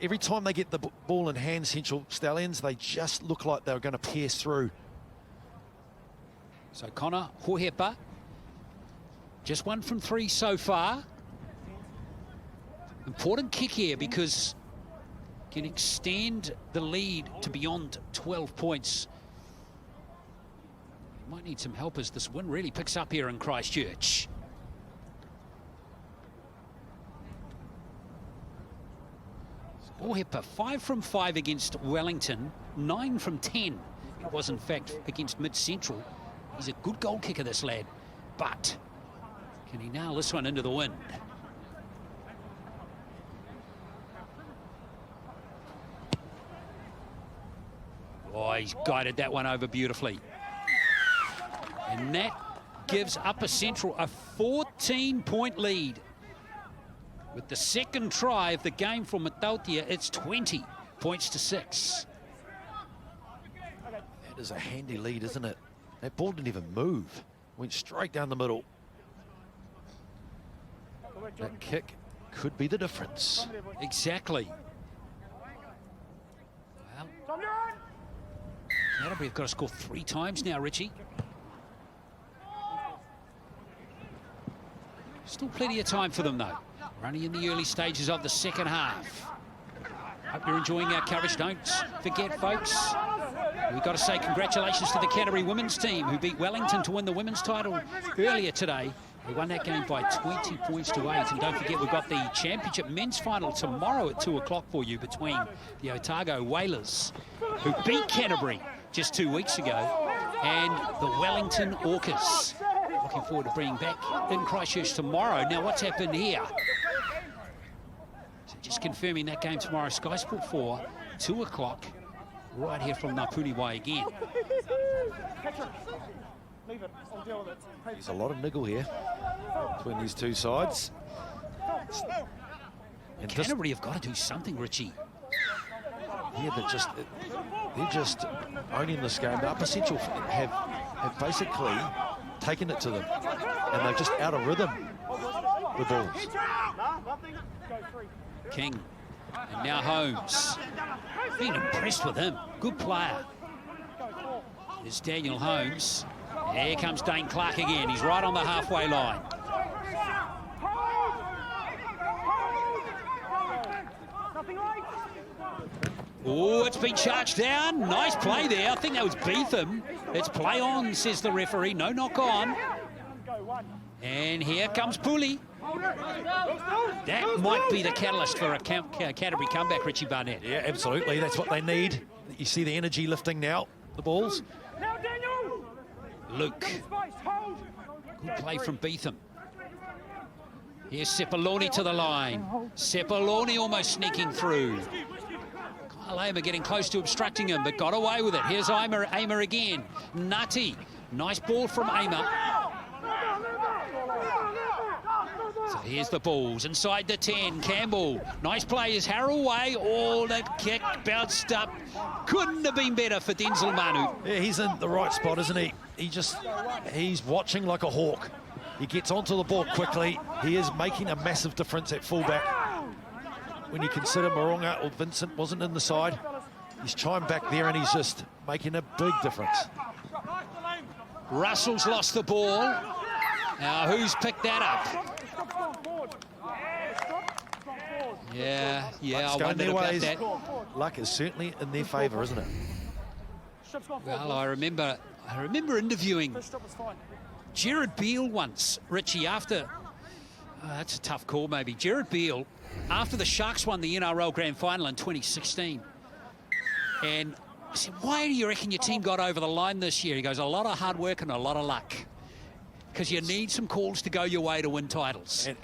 Every time they get the ball in hand, Central Stallions, they just look like they're going to pierce through. So Connor Hohepa, just 1 from 3 so far. Important kick here because can extend the lead to beyond 12 points. Might need some help as this wind really picks up here in Christchurch. Ohepa 5 from 5 against Wellington, 9 from 10. It was in fact against Mid-Central. He's a good goal kicker, this lad, but can he nail this one into the wind? Oh, he's guided that one over beautifully. And that gives Upper Central a 14-point lead. With the second try of the game from Matautia, it's 20 points to 6. That is a handy lead, isn't it? That ball didn't even move. Went straight down the middle. That kick could be the difference. Exactly. Well, Canterbury have got to score 3 times now, Richie. Still plenty of time for them, though. We're only in the early stages of the second half. Hope you're enjoying our coverage. Don't forget, folks, we've got to say congratulations to the Canterbury women's team who beat Wellington to win the women's title earlier today. They won that game by 20 points to 8. And don't forget, we've got the Championship men's final tomorrow at 2 o'clock for you between the Otago Whalers, who beat Canterbury just 2 weeks ago, and the Wellington Orcas. Looking forward to bringing back in Christchurch tomorrow. Now, what's happened here? So just confirming that game tomorrow, Sky Sport 4, 2 o'clock, right here from Napuniwai again. There's a lot of niggle here between these two sides. And Canterbury have got to do something, Richie. Yeah, they're just owning this game. The Upper Central have basically taken it to them, and they're just out of rhythm, the Bulls. King, and now Holmes. Been impressed with him. Good player. There's Daniel Holmes. Here comes Dane Clark again. He's right on the halfway line. Oh, it's been charged down. Nice play there. I think that was Beetham. It's play on, says the referee. No knock on. And here comes Pooley. That might be the catalyst for a Canterbury comeback, Richie Barnett. Yeah, absolutely. That's what they need. You see the energy lifting now, the Bulls. Luke. Good play from Beetham. Here's Sepuloni to the line. Sepuloni almost sneaking through. Kyle Aimer getting close to obstructing him, but got away with it. Here's Aimer again. Nutty. Nice ball from Aimer. So here's the Bulls inside the 10. Campbell. Nice play is Harroway. Oh, that kick bounced up. Couldn't have been better for Denzel Manu. Yeah, he's in the right spot, isn't he? He's watching like a hawk. He gets onto the ball quickly. He is making a massive difference at fullback. When you consider Moronga or Vincent wasn't in the side, he's chimed back there and he's just making a big difference. Russell's lost the ball. Now, who's picked that up? Yeah, I wondered about that. Luck is certainly in their favour, isn't it? Well, I remember interviewing Jared Beale once, Richie, after... that's a tough call, maybe. Jared Beale, after the Sharks won the NRL Grand Final in 2016. And I said, why do you reckon your team got over the line this year? He goes, a lot of hard work and a lot of luck. Because you need some calls to go your way to win titles. And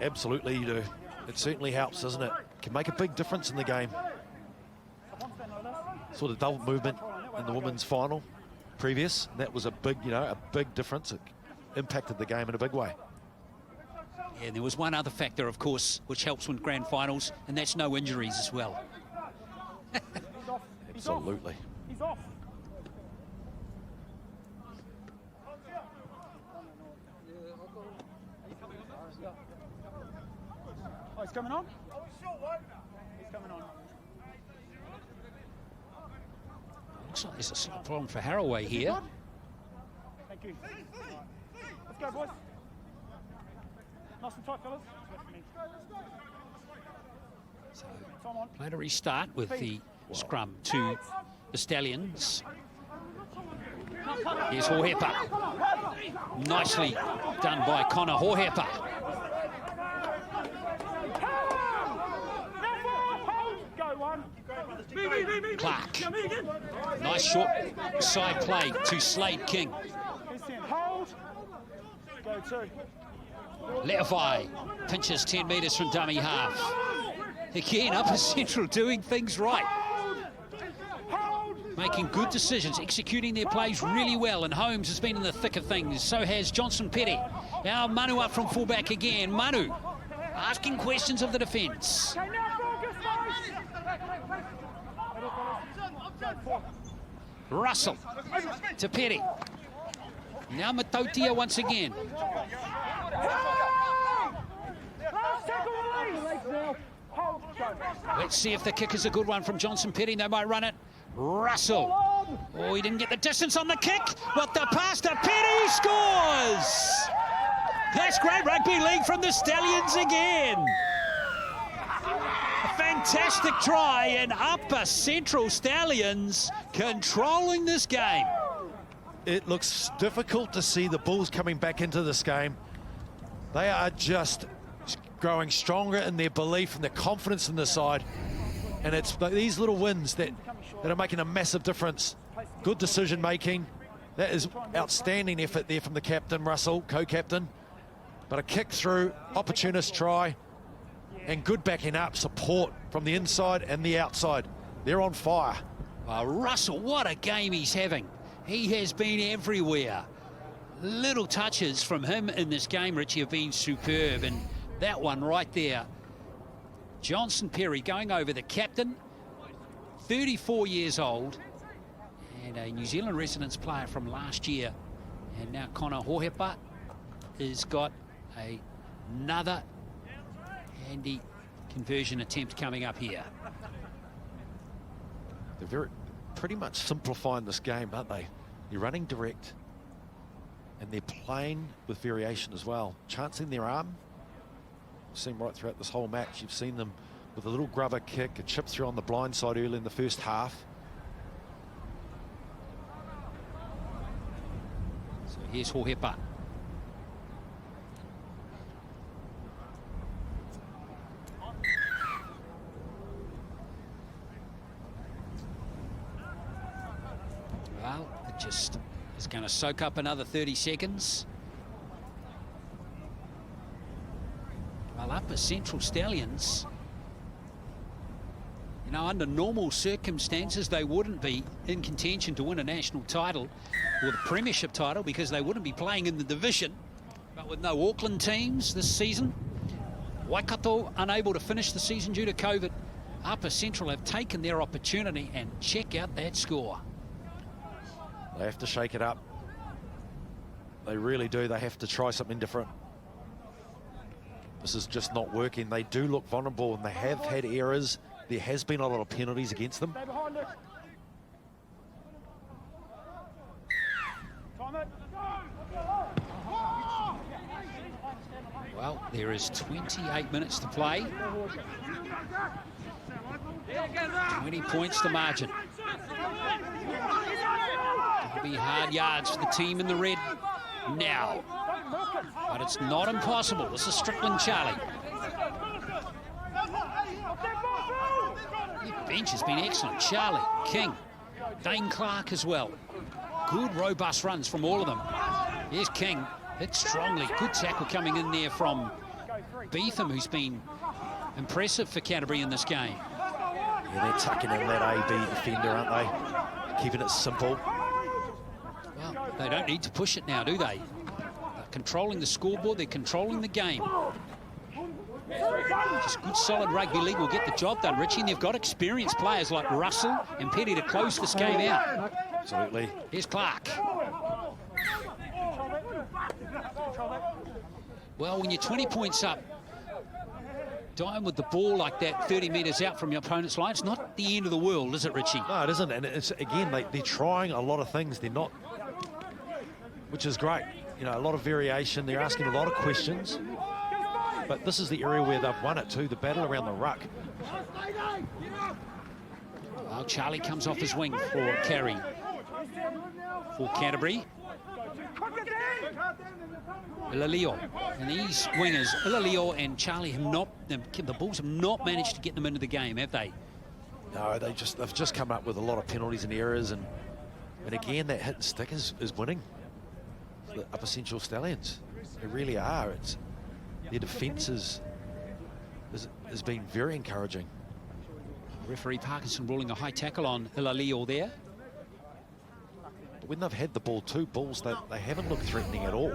absolutely you do. It certainly helps, doesn't it? Can make a big difference in the game. Sort of double movement in the women's final previous. That was a big, a big difference. It impacted the game in a big way. Yeah, and there was one other factor, of course, which helps win grand finals, and that's no injuries as well. Absolutely. He's off. Oh, he's coming on? He's coming on. Looks like there's a slight problem for Harroway here. Thank you. Let's go, boys. Nice and tight, fellas. Play to restart with the scrum to the Stallions. Here's Hohepa. Nicely done by Connor Hohepa. Clark. Nice short side play to Slade King. Le'avai pinches 10 metres from dummy half. Again, Upper Central doing things right. Making good decisions, executing their plays really well, and Holmes has been in the thick of things. So has Johnson Petty. Now Manu up from fullback again. Manu asking questions of the defence. Russell to Petty. Now Matautia once again. Let's see if the kick is a good one from Johnson Petty. They might run it. Russell. Oh, he didn't get the distance on the kick. But the pass to Petty scores. That's great rugby league from the Stallions again. A fantastic try, and Upper Central Stallions controlling this game. It looks difficult to see the Bulls coming back into this game. They are just growing stronger in their belief and their confidence in the side. And it's these little wins that are making a massive difference. Good decision making. That is outstanding effort there from the captain, Russell, co-captain. But a kick through, opportunist try, and good backing up, support from the inside and the outside. They're on fire. Russell, what a game he's having. He has been everywhere. Little touches from him in this game, Richie, have been superb. And that one right there, Johnson Perry going over the captain, 34 years old, and a New Zealand residence player from last year. And now Connor Hohepa has got another handy conversion attempt coming up here. They're pretty much simplifying this game, aren't they? You're running direct, and they're playing with variation as well. Chancing their arm. You've seen right throughout this whole match. You've seen them with a little grubber kick, a chip through on the blind side early in the first half. So here's Hohepa. Well, it just is going to soak up another 30 seconds. Well, Upper Central Stallions, you know, under normal circumstances, they wouldn't be in contention to win a national title or the Premiership title because they wouldn't be playing in the division. But with no Auckland teams this season, Waikato unable to finish the season due to COVID, Upper Central have taken their opportunity, and check out that score. They have to shake it up. They really do. They have to try something different. This is just not working. They do look vulnerable, and they have had errors. There has been a lot of penalties against them. Well, there is 28 minutes to play. 20 points to margin. It'll be hard yards for the team in the red now. But it's not impossible. This is Strickland Charlie. The bench has been excellent. Charlie, King, Dane Clark as well. Good, robust runs from all of them. Here's King. Hit strongly. Good tackle coming in there from Beetham, who's been impressive for Canterbury in this game. Yeah, they're tucking in that AB defender, aren't they? Keeping it simple. Well, they don't need to push it now, do they? They're controlling the scoreboard. They're controlling the game. Just good, solid rugby league will get the job done, Richie. And they've got experienced players like Russell and Petty to close this game out. Absolutely. Here's Clark. Well, when you're 20 points up, dying with the ball like that 30 metres out from your opponent's line, it's not the end of the world, is it, Richie? No, it isn't. And it's, again, they're trying a lot of things. They're not, which is great. You know, a lot of variation. They're asking a lot of questions. But this is the area where they've won it too, the battle around the ruck. Well, Charlie comes off his wing for carry for Canterbury. Ilalio. And these wingers, Ilalio and Charlie, have not, the Bulls have not managed to get them into the game, have they? No, they've just come up with a lot of penalties and errors, and again, that hit and stick is winning the Upper Central Stallions. They really are. Their defence has been very encouraging. Referee Parkinson ruling a high tackle on Ilalio there. But when they've had the ball, two balls, they haven't looked threatening at all.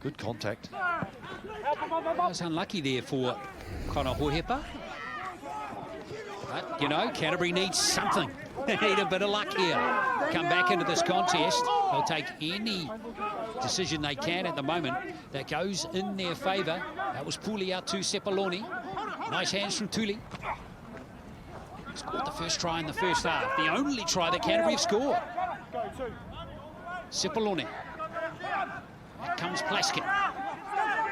Good contact. That was unlucky there for Connor Hohepa. But, you know, Canterbury needs something. They need a bit of luck here. Come back into this contest. They'll take any decision they can at the moment that goes in their favour. That was Puli out to Sepaloni. Nice hands from Tuli. Scored the first try in the first half. The only try that Canterbury have scored. Sepaloni. Out comes Plaskett.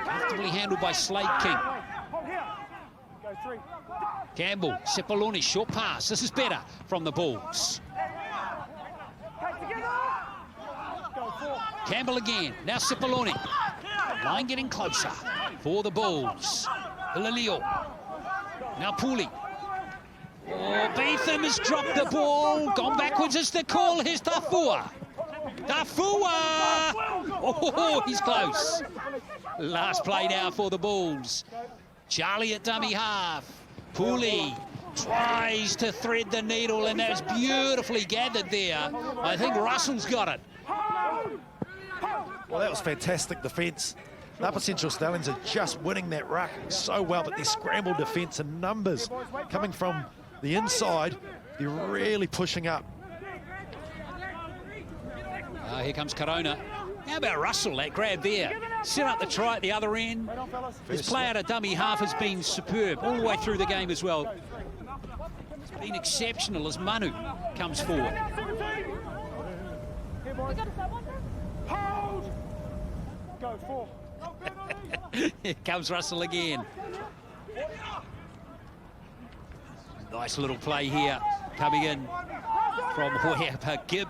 Comfortably handled by Slade King. Campbell, Sepaloni, short pass. This is better from the Bulls. Campbell again. Now Sepaloni. Line getting closer for the Bulls. Ilalio. Now Puli. Oh, Beetham has dropped the ball. Gone backwards is the call. Here's Tafua. Tafua! Oh, he's close. Last play now for the Bulls. Charlie at dummy half. Pooley tries to thread the needle, and that's beautifully gathered there. I think Russell's got it. Well, that was fantastic defence. The Upper Central Stallions are just winning that ruck so well, but their scrambled defence and numbers coming from the inside, they're really pushing up. Here comes Corona. How about Russell, that grab there? Set up the try at the other end. His play out of dummy half has been superb all the way through the game as well. It's been exceptional as Manu comes forward. Hold! Go, 4. Here comes Russell again. Nice little play here coming in from Hohepa Gibb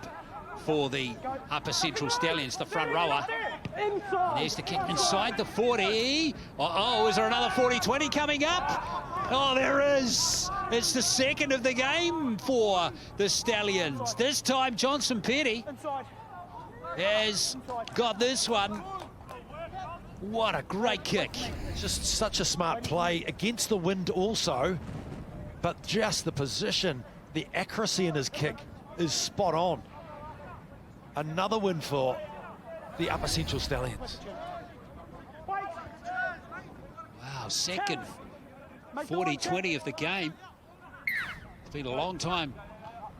for the Upper Central Stallions, the front rower. And there's the kick inside the 40. Uh-oh, is there another 40-20 coming up? Oh, there is. It's the second of the game for the Stallions. This time, Johnson Petty has got this one. What a great kick. Just such a smart play against the wind also, but just the position, the accuracy in his kick is spot on. Another win for the Upper Central Stallions. Wow, second 40-20 of the game. It's been a long time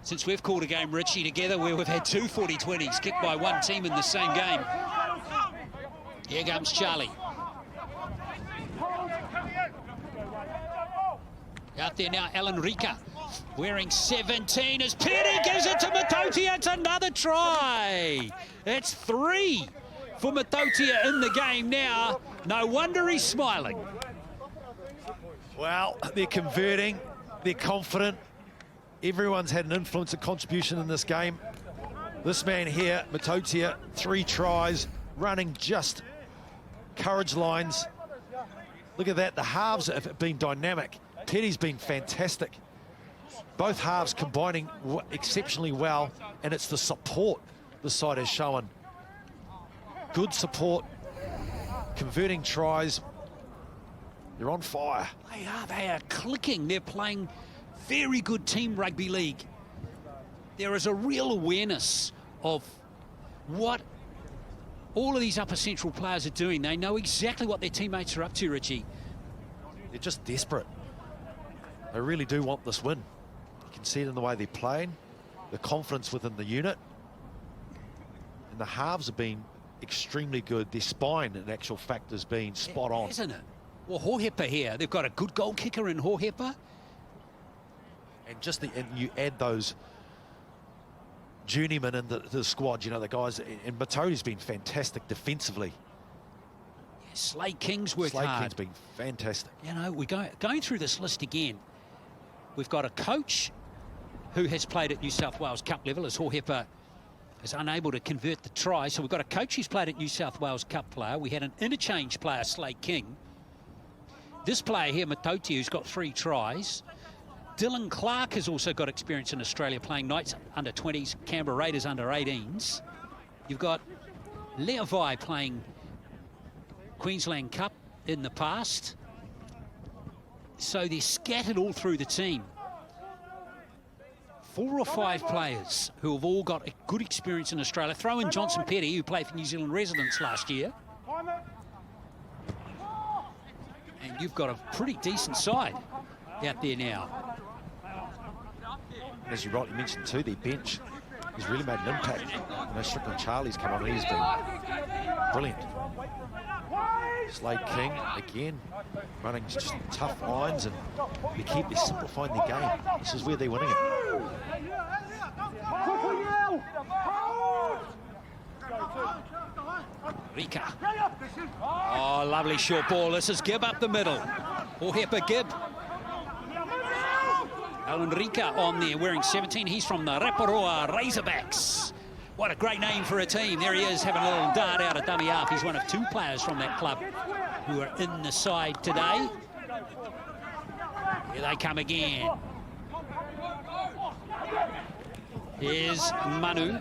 since we've called a game, Richie, together where we've had two 40-20s kicked by one team in the same game. Here comes Charlie. Out there now, Alan Rika. Wearing 17 as Petty gives it to Matotia. It's another try. It's 3 for Matotia in the game now. No wonder he's smiling. Well, they're converting, they're confident. Everyone's had an influence and contribution in this game. This man here, Matotia, 3 tries, running just courage lines. Look at that, the halves have been dynamic. Petty's been fantastic. Both halves combining exceptionally well, and it's the support the side has shown. Good support, converting tries. They're on fire. They are clicking. They're playing very good team rugby league. There is a real awareness of what all of these Upper Central players are doing. They know exactly what their teammates are up to, Richie. They're just desperate. They really do want this win. You can see it in the way they're playing, the confidence within the unit. And the halves have been extremely good. Their spine, in actual fact, has been spot on. Isn't it? Well, Hohepa here. They've got a good goal kicker in Hohepa. And you add those journeymen in the squad, you know, the guys, and Matoti's been fantastic defensively. Slade King's worked Slade hard. King's been fantastic. You know, we're going through this list again. We've got a coach who has played at New South Wales Cup level, as Hohepa is unable to convert the try. So we've got a coach who's played at New South Wales Cup player. We had an interchange player, Slade King. This player here, Matoti, who's got 3 tries. Dylan Clark has also got experience in Australia playing Knights under 20s, Canberra Raiders under 18s. You've got Levi playing Queensland Cup in the past. So they're scattered all through the team. 4 or 5 players who have all got a good experience in Australia. Throw in Johnson Petty, who played for New Zealand Residents last year. And you've got a pretty decent side out there now. As you rightly mentioned too, their bench has really made an impact. You know, Strickland Charlie's come on, he's been brilliant. Slade King, again, running just tough lines, and they're simplifying their game. This is where they're winning it. Rika. Oh, lovely short ball. This is Gibb up the middle. Hohepa Gibb. Alan Rika on there, wearing 17. He's from the Raparoa Razorbacks. What a great name for a team. There he is, having a little dart out of dummy half. He's one of 2 players from that club who are in the side today. Here they come again. Here's Manu.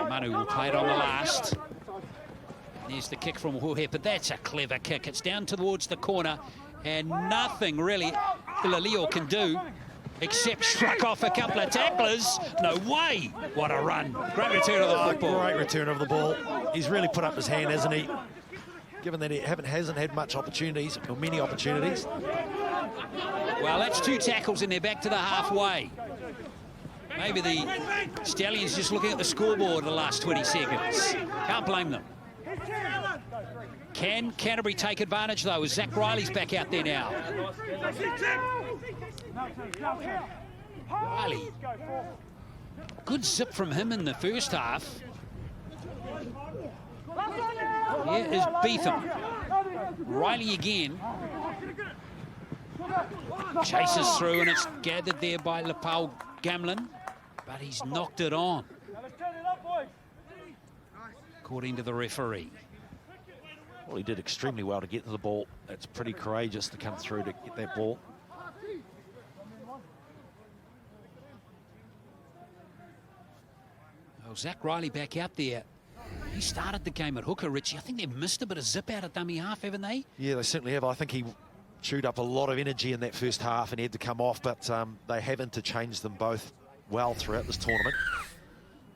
Manu will play it on the last. There's the kick from Hohepa, but that's a clever kick. It's down towards the corner, and nothing really Ilalio can do except shrug off a couple of tacklers. No way. What a run. Great return of the football. Great return of the ball. He's really put up his hand, hasn't he? Given that he hasn't had much opportunities, or many opportunities. Well, that's 2 tackles and they're back to the halfway. Maybe the Stallions just looking at the scoreboard the last 20 seconds. Can't blame them. Can Canterbury take advantage, though, as Zach Riley's back out there now? Riley. Good zip from him in the first half. Here is Beetham. Riley again. Chases through, and it's gathered there by Lapau Gamlin, but he's knocked it on, according to the referee. Well, he did extremely well to get to the ball. That's pretty courageous to come through to get that ball. Well, Zach Riley back out there. He started the game at hooker, Richie. I think they've missed a bit of zip out of dummy half, haven't they? Yeah, they certainly have. I think he chewed up a lot of energy in that first half and he had to come off, but they have interchanged them both well throughout this tournament.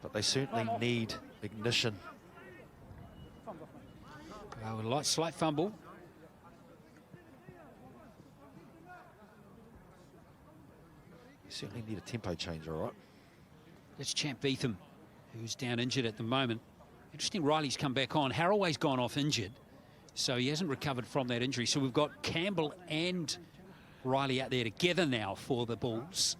But they certainly need ignition. Oh, a light, slight fumble. You certainly need a tempo change, all right. That's Champ Beetham, who's down injured at the moment. Interesting, Riley's come back on. Haraway's gone off injured, so he hasn't recovered from that injury. So we've got Campbell and Riley out there together now for the Bulls.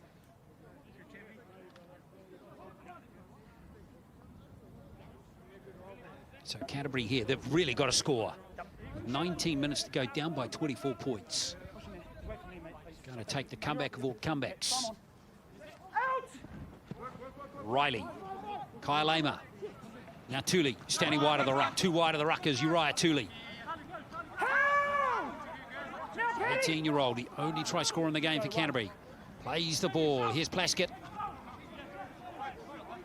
So Canterbury here, they've really got to score. 19 minutes to go, down by 24 points. Going to take the comeback of all comebacks. Riley, Kyle Amer. Now Tooley standing wide of the ruck. Too wide of the ruck is Uriah Tooley. 18-year-old, the only try scorer in the game for Canterbury. Plays the ball. Here's Plaskett.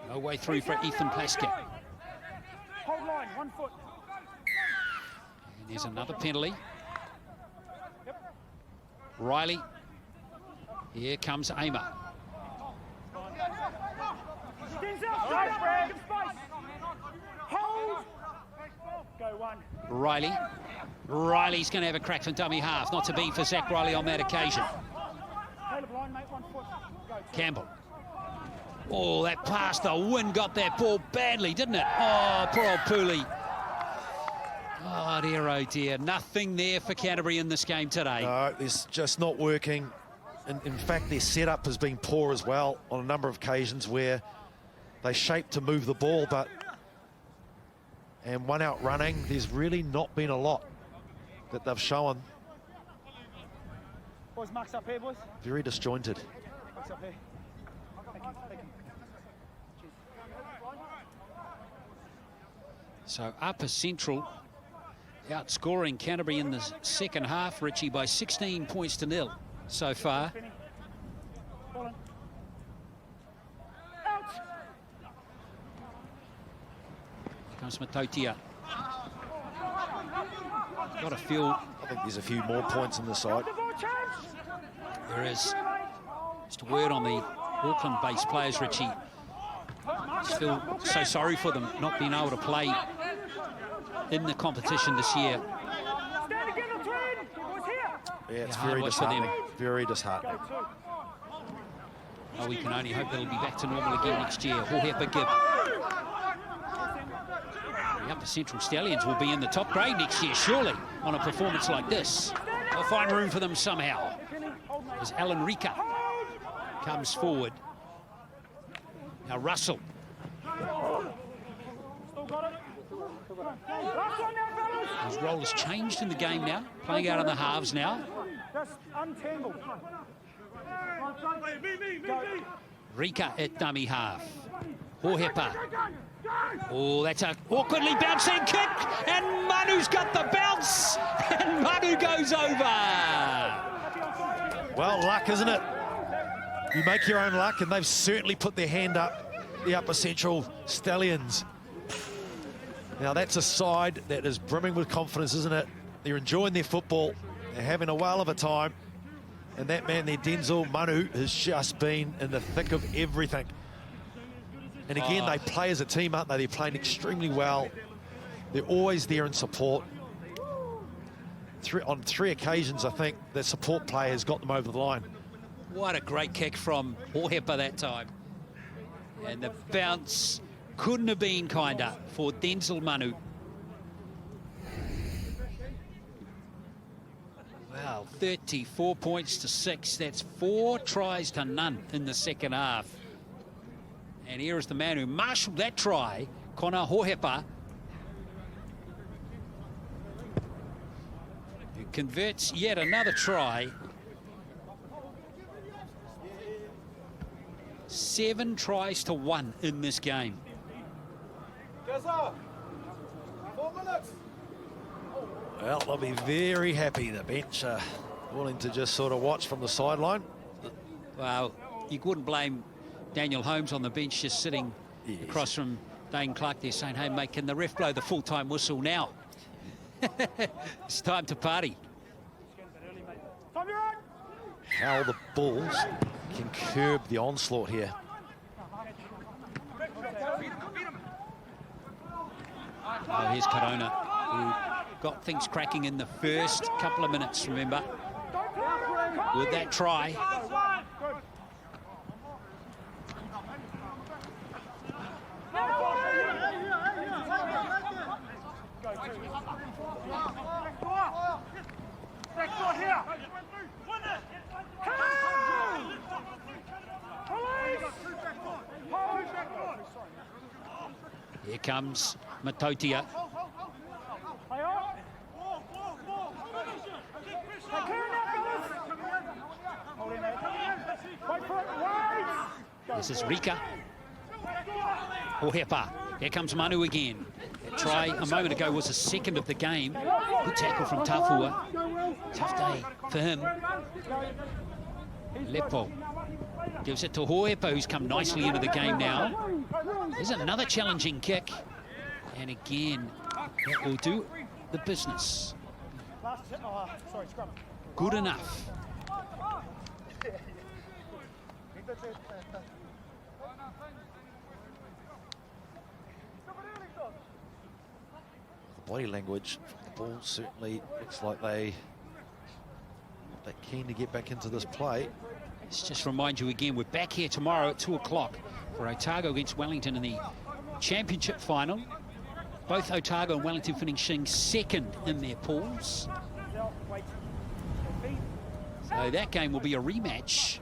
No way through for Ethan Plaskett. Hold line, 1 foot. And there's another penalty. Riley. Here comes Amer. Hold. Go 1. Riley. Riley's going to have a crack from dummy half. Not to be for Zach Riley on that occasion. Line, mate, 1 foot. Go. Campbell. Oh, that pass, the wind got that ball badly, didn't it? Oh, poor old Pooley. Oh dear. Nothing there for Canterbury in this game today. No, it's just not working. In fact, their setup has been poor as well on a number of occasions where they shape to move the ball, but and one out running. There's really not been a lot that they've shown. Boys, marks up here, boys. Very disjointed. Marks up here. Thank you. So Upper Central outscoring Canterbury in the second half, Richie, by 16 points to 0 so far. Comes Matotia. Got a feel. I think there's a few more points on the side. There is. Just a word on the Auckland-based players, Richie. Just feel so sorry for them not being able to play in the competition this year. Stand together, twin. Boys here. Yeah, it's hard very watch for them. disheartening. Very disheartening. Oh, we can only hope they'll be back to normal again next year. Hohepa Gibb. The Upper Central Stallions will be in the top grade next year, surely, on a performance like this. They'll find room for them somehow. As Alan Rika comes forward. Now Russell. His role has changed in the game now, playing out on the halves now. Just untangle. Rika at dummy half. Hohepa. Oh, that's a awkwardly bouncing kick, and Manu's got the bounce, and Manu goes over. Well, luck, isn't it? You make your own luck, and they've certainly put their hand up, the Upper Central Stallions. Now, that's a side that is brimming with confidence, isn't it? They're enjoying their football. They're having a whale of a time. And that man there, Denzel Manu, has just been in the thick of everything. And again, they play as a team, aren't they? They're playing extremely well. They're always there in support. On three occasions, I think, the support players got them over the line. What a great kick from Hohepa that time. And the bounce couldn't have been kinder for Denzel Manu. Wow, 34 points to 6. That's 4 tries to none in the second half. And here is the man who marshalled that try, Connor Hohepa, who converts yet another try. 7 tries to 1 in this game. Well, they'll be very happy, the bench, willing to just sort of watch from the sideline. Well, you couldn't blame Daniel Holmes on the bench, just sitting across from Dane Clark there saying, hey, mate, can the ref blow the full-time whistle now? It's time to party. How the Bulls can curb the onslaught here. Oh, here's Corona, who got things cracking in the first couple of minutes, remember, with that try. Here comes Matotia. This is Rika. Hohepa. Here comes Manu again. That try a moment ago was the second of the game. Good tackle from Tafua. Tough day for him. Lepo gives it to Hohepa, who's come nicely into the game now. There's another challenging kick. And again, that will do the business. Good enough. The body language from the Bulls certainly looks like they're keen to get back into this play. Let's just remind you again, we're back here tomorrow at 2 o'clock for Otago against Wellington in the championship final. Both Otago and Wellington finishing second in their pools. So that game will be a rematch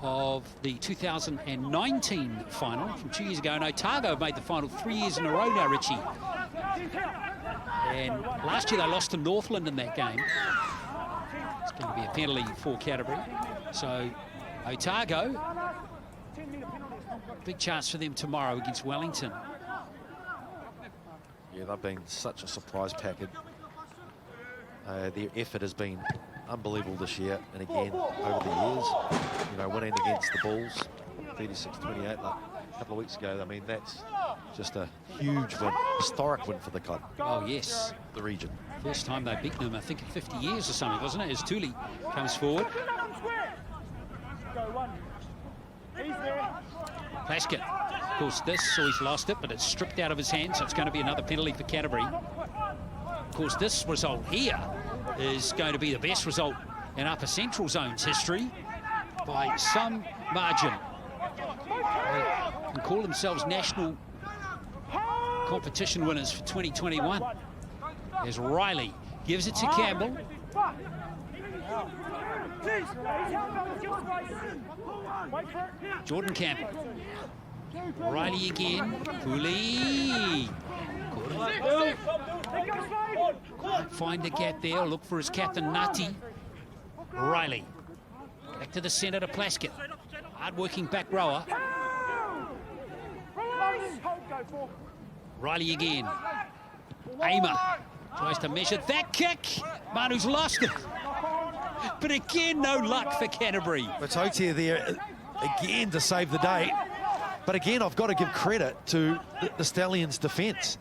of the 2019 final from 2 years ago. And Otago made the final 3 years in a row now, Richie. And last year they lost to Northland in that game. It's going to be a penalty for Canterbury. So Otago, big chance for them tomorrow against Wellington. Yeah, they've been such a surprise packet. Their effort has been unbelievable this year, and again, over the years, you know, winning against the Bulls, 36-28 a couple of weeks ago. I mean, that's just a huge win, historic win for the club. Oh, yes. The region. First time they've beaten them, I think, in 50 years or something, wasn't it? As Thule comes forward. Plaskett, of course, this, so he's lost it, but it's stripped out of his hand, so it's going to be another penalty for Canterbury. Of course, this result here is going to be the best result in Upper Central Zone's history by some margin. They can call themselves national competition winners for 2021. As Riley gives it to Campbell. Jordan Campbell. Riley again. Cooley. Can't find the gap there. Look for his captain, Nati. Riley. Back to the centre to Plaskett. Hard-working back rower. Riley again. Aimer tries to measure that kick. Manu's lost it. But again, no luck for Canterbury. Matotia there again to save the day. But again, I've got to give credit to the Stallions' defence.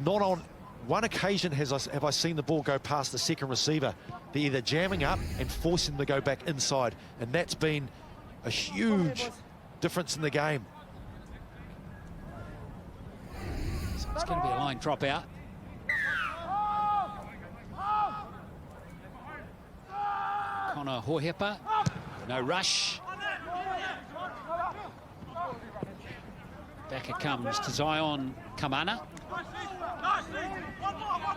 Not on one occasion have I seen the ball go past the second receiver. They're either jamming up and forcing them to go back inside. And that's been a huge difference in the game. So it's going to be a line drop out. Connor Hohepa, no rush. Back it comes to Zion Kamana.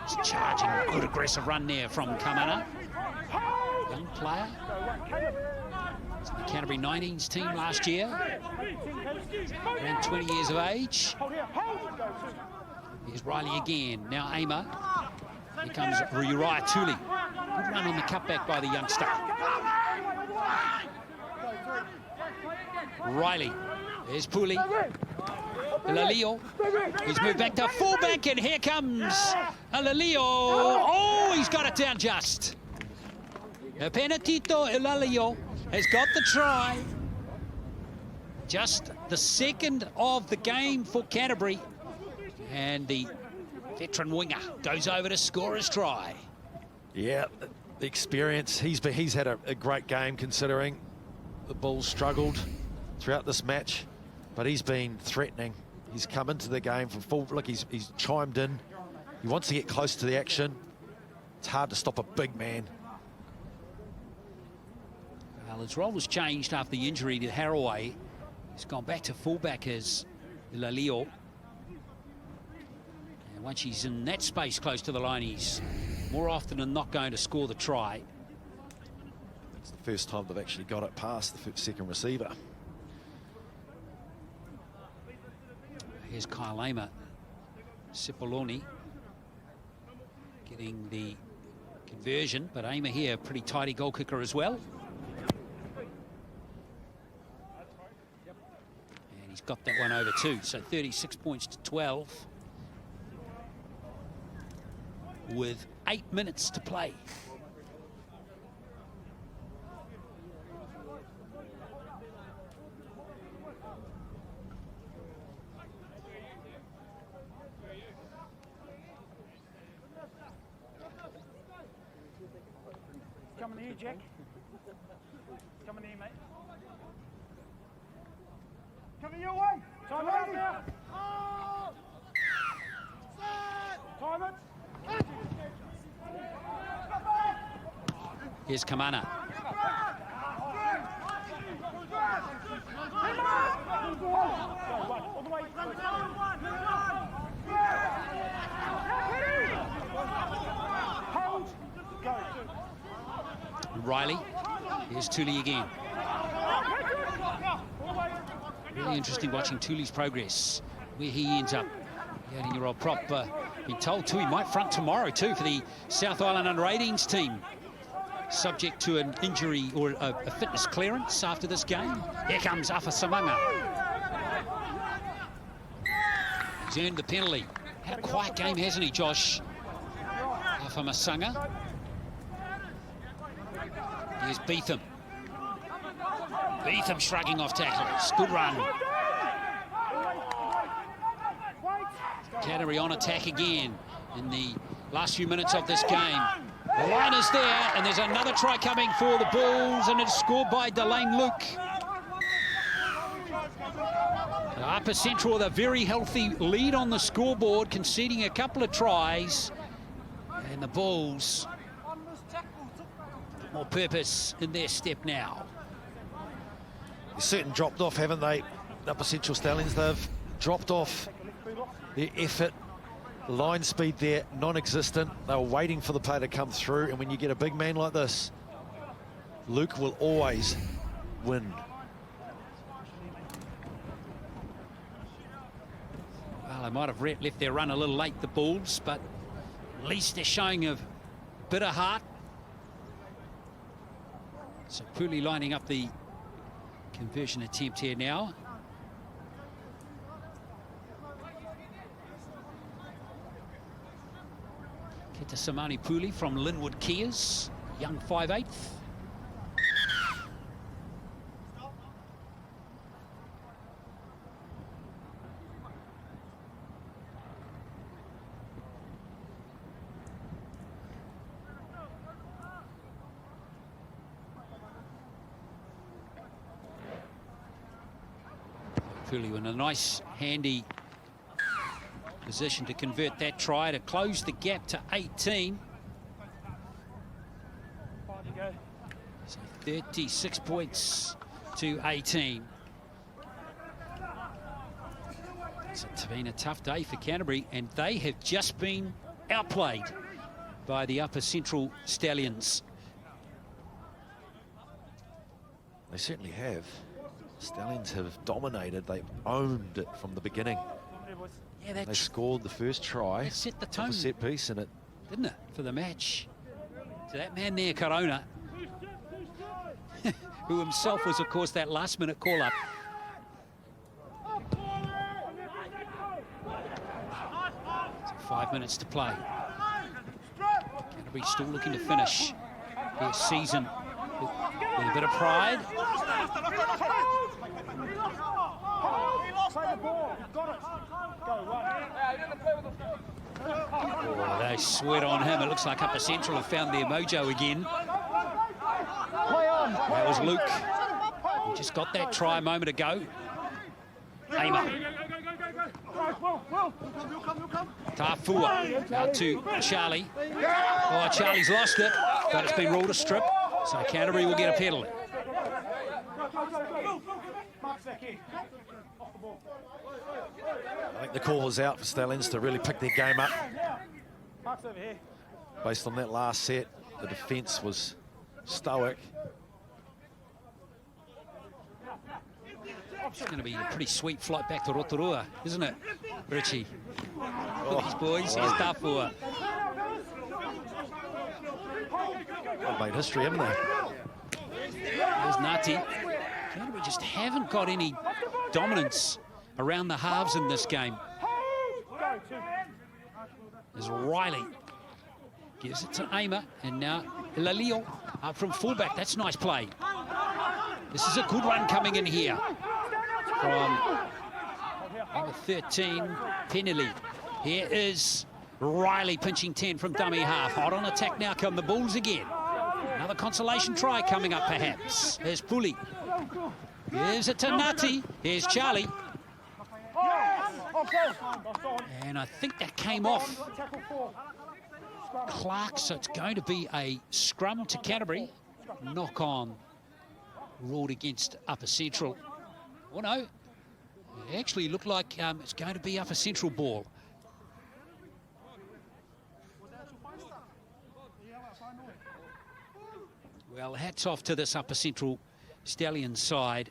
It's charging, good aggressive run there from Kamana. Young player. It's the Canterbury 19s team last year. Around 20 years of age. Here's Riley again. Now Aimer. Here comes Uriah Thule. Good run on the cutback by the youngster. Riley. There's Pooley. Lalio. He's moved back to fullback, and here comes Lalio. Oh, he's got it down just. Penatito Lalio has got the try. Just the second of the game for Canterbury. And the veteran winger goes over to score his try. Yeah, the experience. He's had a great game considering the Bulls struggled throughout this match, but he's been threatening. He's come into the game from full. Look, he's chimed in. He wants to get close to the action. It's hard to stop a big man. Well, his role was changed after the injury to Haraway. He's gone back to fullback as Lalio. And once he's in that space close to the line, he's more often than not going to score the try. It's the first time they've actually got it past the second receiver. Here's Kyle Aimer. Cipolloni getting the conversion, but Aimer here, pretty tidy goal kicker as well. And he's got that one over too, so 36 points to 12. With 8 minutes to play. Coming to you, Jack. Coming to you, mate. Coming your way. Time out now. Time it. Here's Kamana. Riley. Here's Thule again. Really interesting watching Thule's progress, where he ends up. The 18-year-old prop Been told too he might front tomorrow too for the South Island under-18s team, subject to an injury or a fitness clearance after this game. Here comes Afasamanga. He's earned the penalty. Had a quiet game, hasn't he, Josh? Afamasanga. Here's Beetham. Beetham shrugging off tackles. Good run. Canterbury on attack again in the last few minutes of this game. The line is there, and there's another try coming for the Bulls, and it's scored by Delane Luke. Upper Central with a very healthy lead on the scoreboard, conceding a couple of tries. And the Bulls, more purpose in their step now. They've certainly dropped off, haven't they? Upper Central Stallions, they've dropped off their effort. Line speed there, non-existent. They were waiting for the play to come through, and when you get a big man like this, Luke will always win. Well, they might have left their run a little late, the Bulls, but at least they're showing a bit of heart. So Pooley lining up the conversion attempt here now. Kitasamani Pooley from Linwood Kias, young 5'8". Pooley in a nice, handy position to convert that try to close the gap to 18. So 36 points to 18. It's been a tough day for Canterbury, and they have just been outplayed by the Upper Central Stallions. They certainly have. Stallions have dominated. They've owned it from the beginning. Yeah, they scored the first try. Set the tone, a set piece, in it, didn't it, for the match? So that man there, Corona, who himself was, of course, that last-minute call-up. So 5 minutes to play. Canterbury still looking to finish their season with a bit of pride. Oh, they sweat on him. It looks like Upper Central have found their mojo again. That was Luke. He just got that try a moment ago. Aimer. Tafua out to Charlie. Oh, Charlie's lost it, but it's been ruled a strip, so Canterbury will get a penalty. I think the call was out for Stallions to really pick their game up. Based on that last set, the defence was stoic. It's going to be a pretty sweet flight back to Rotorua, isn't it, Richie? Look at these boys, here's Tafua. They've made history, haven't they? There's Ngati. Canterbury just haven't got any dominance around the halves in this game. There's Riley. Gives it to Aimer, and now Lalio up from fullback. That's nice play. This is a good run coming in here from number 13, Peneley. Here is Riley pinching 10 from dummy half. Hot on attack now come the Bulls again. Another consolation try coming up perhaps. Here's Pooley. Gives it to Ngati. Here's Charlie. And I think that came off Clark, so it's going to be a scrum to Canterbury. Knock on ruled against Upper Central. Oh no, it actually looked like it's going to be Upper Central ball. Well, hats off to this Upper Central Stallions side.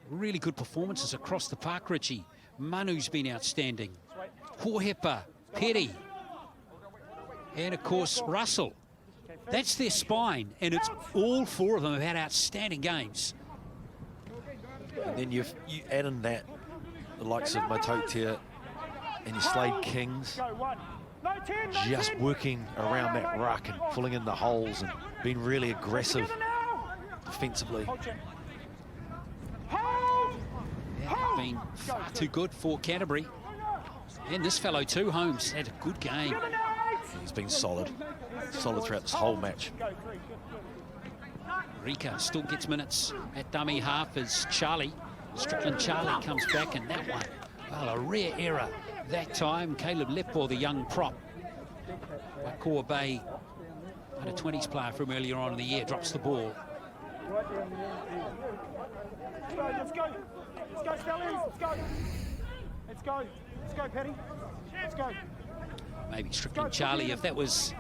Really good performances across the park, Richie. Manu's been outstanding. Kohepa, Petty, and of course Russell. That's their spine, and it's all 4 of them have had outstanding games. And then you add in that, the likes of Matotia and your Slade Kings, just working around that ruck and pulling in the holes and being really aggressive defensively. Yeah, been far too good for Canterbury. And this fellow too, Holmes, had a good game. He's been solid throughout this whole match. Rika still gets minutes at dummy half as Strickland Charlie comes back, and that one, well, a rare error that time. Caleb Lepore, the young prop, Waikato Bay under 20s player from earlier on in the year, drops the ball. Let's go, Stallions, let's go. Let's go, Petty. Let's go. Maybe Strickland Charlie, if that was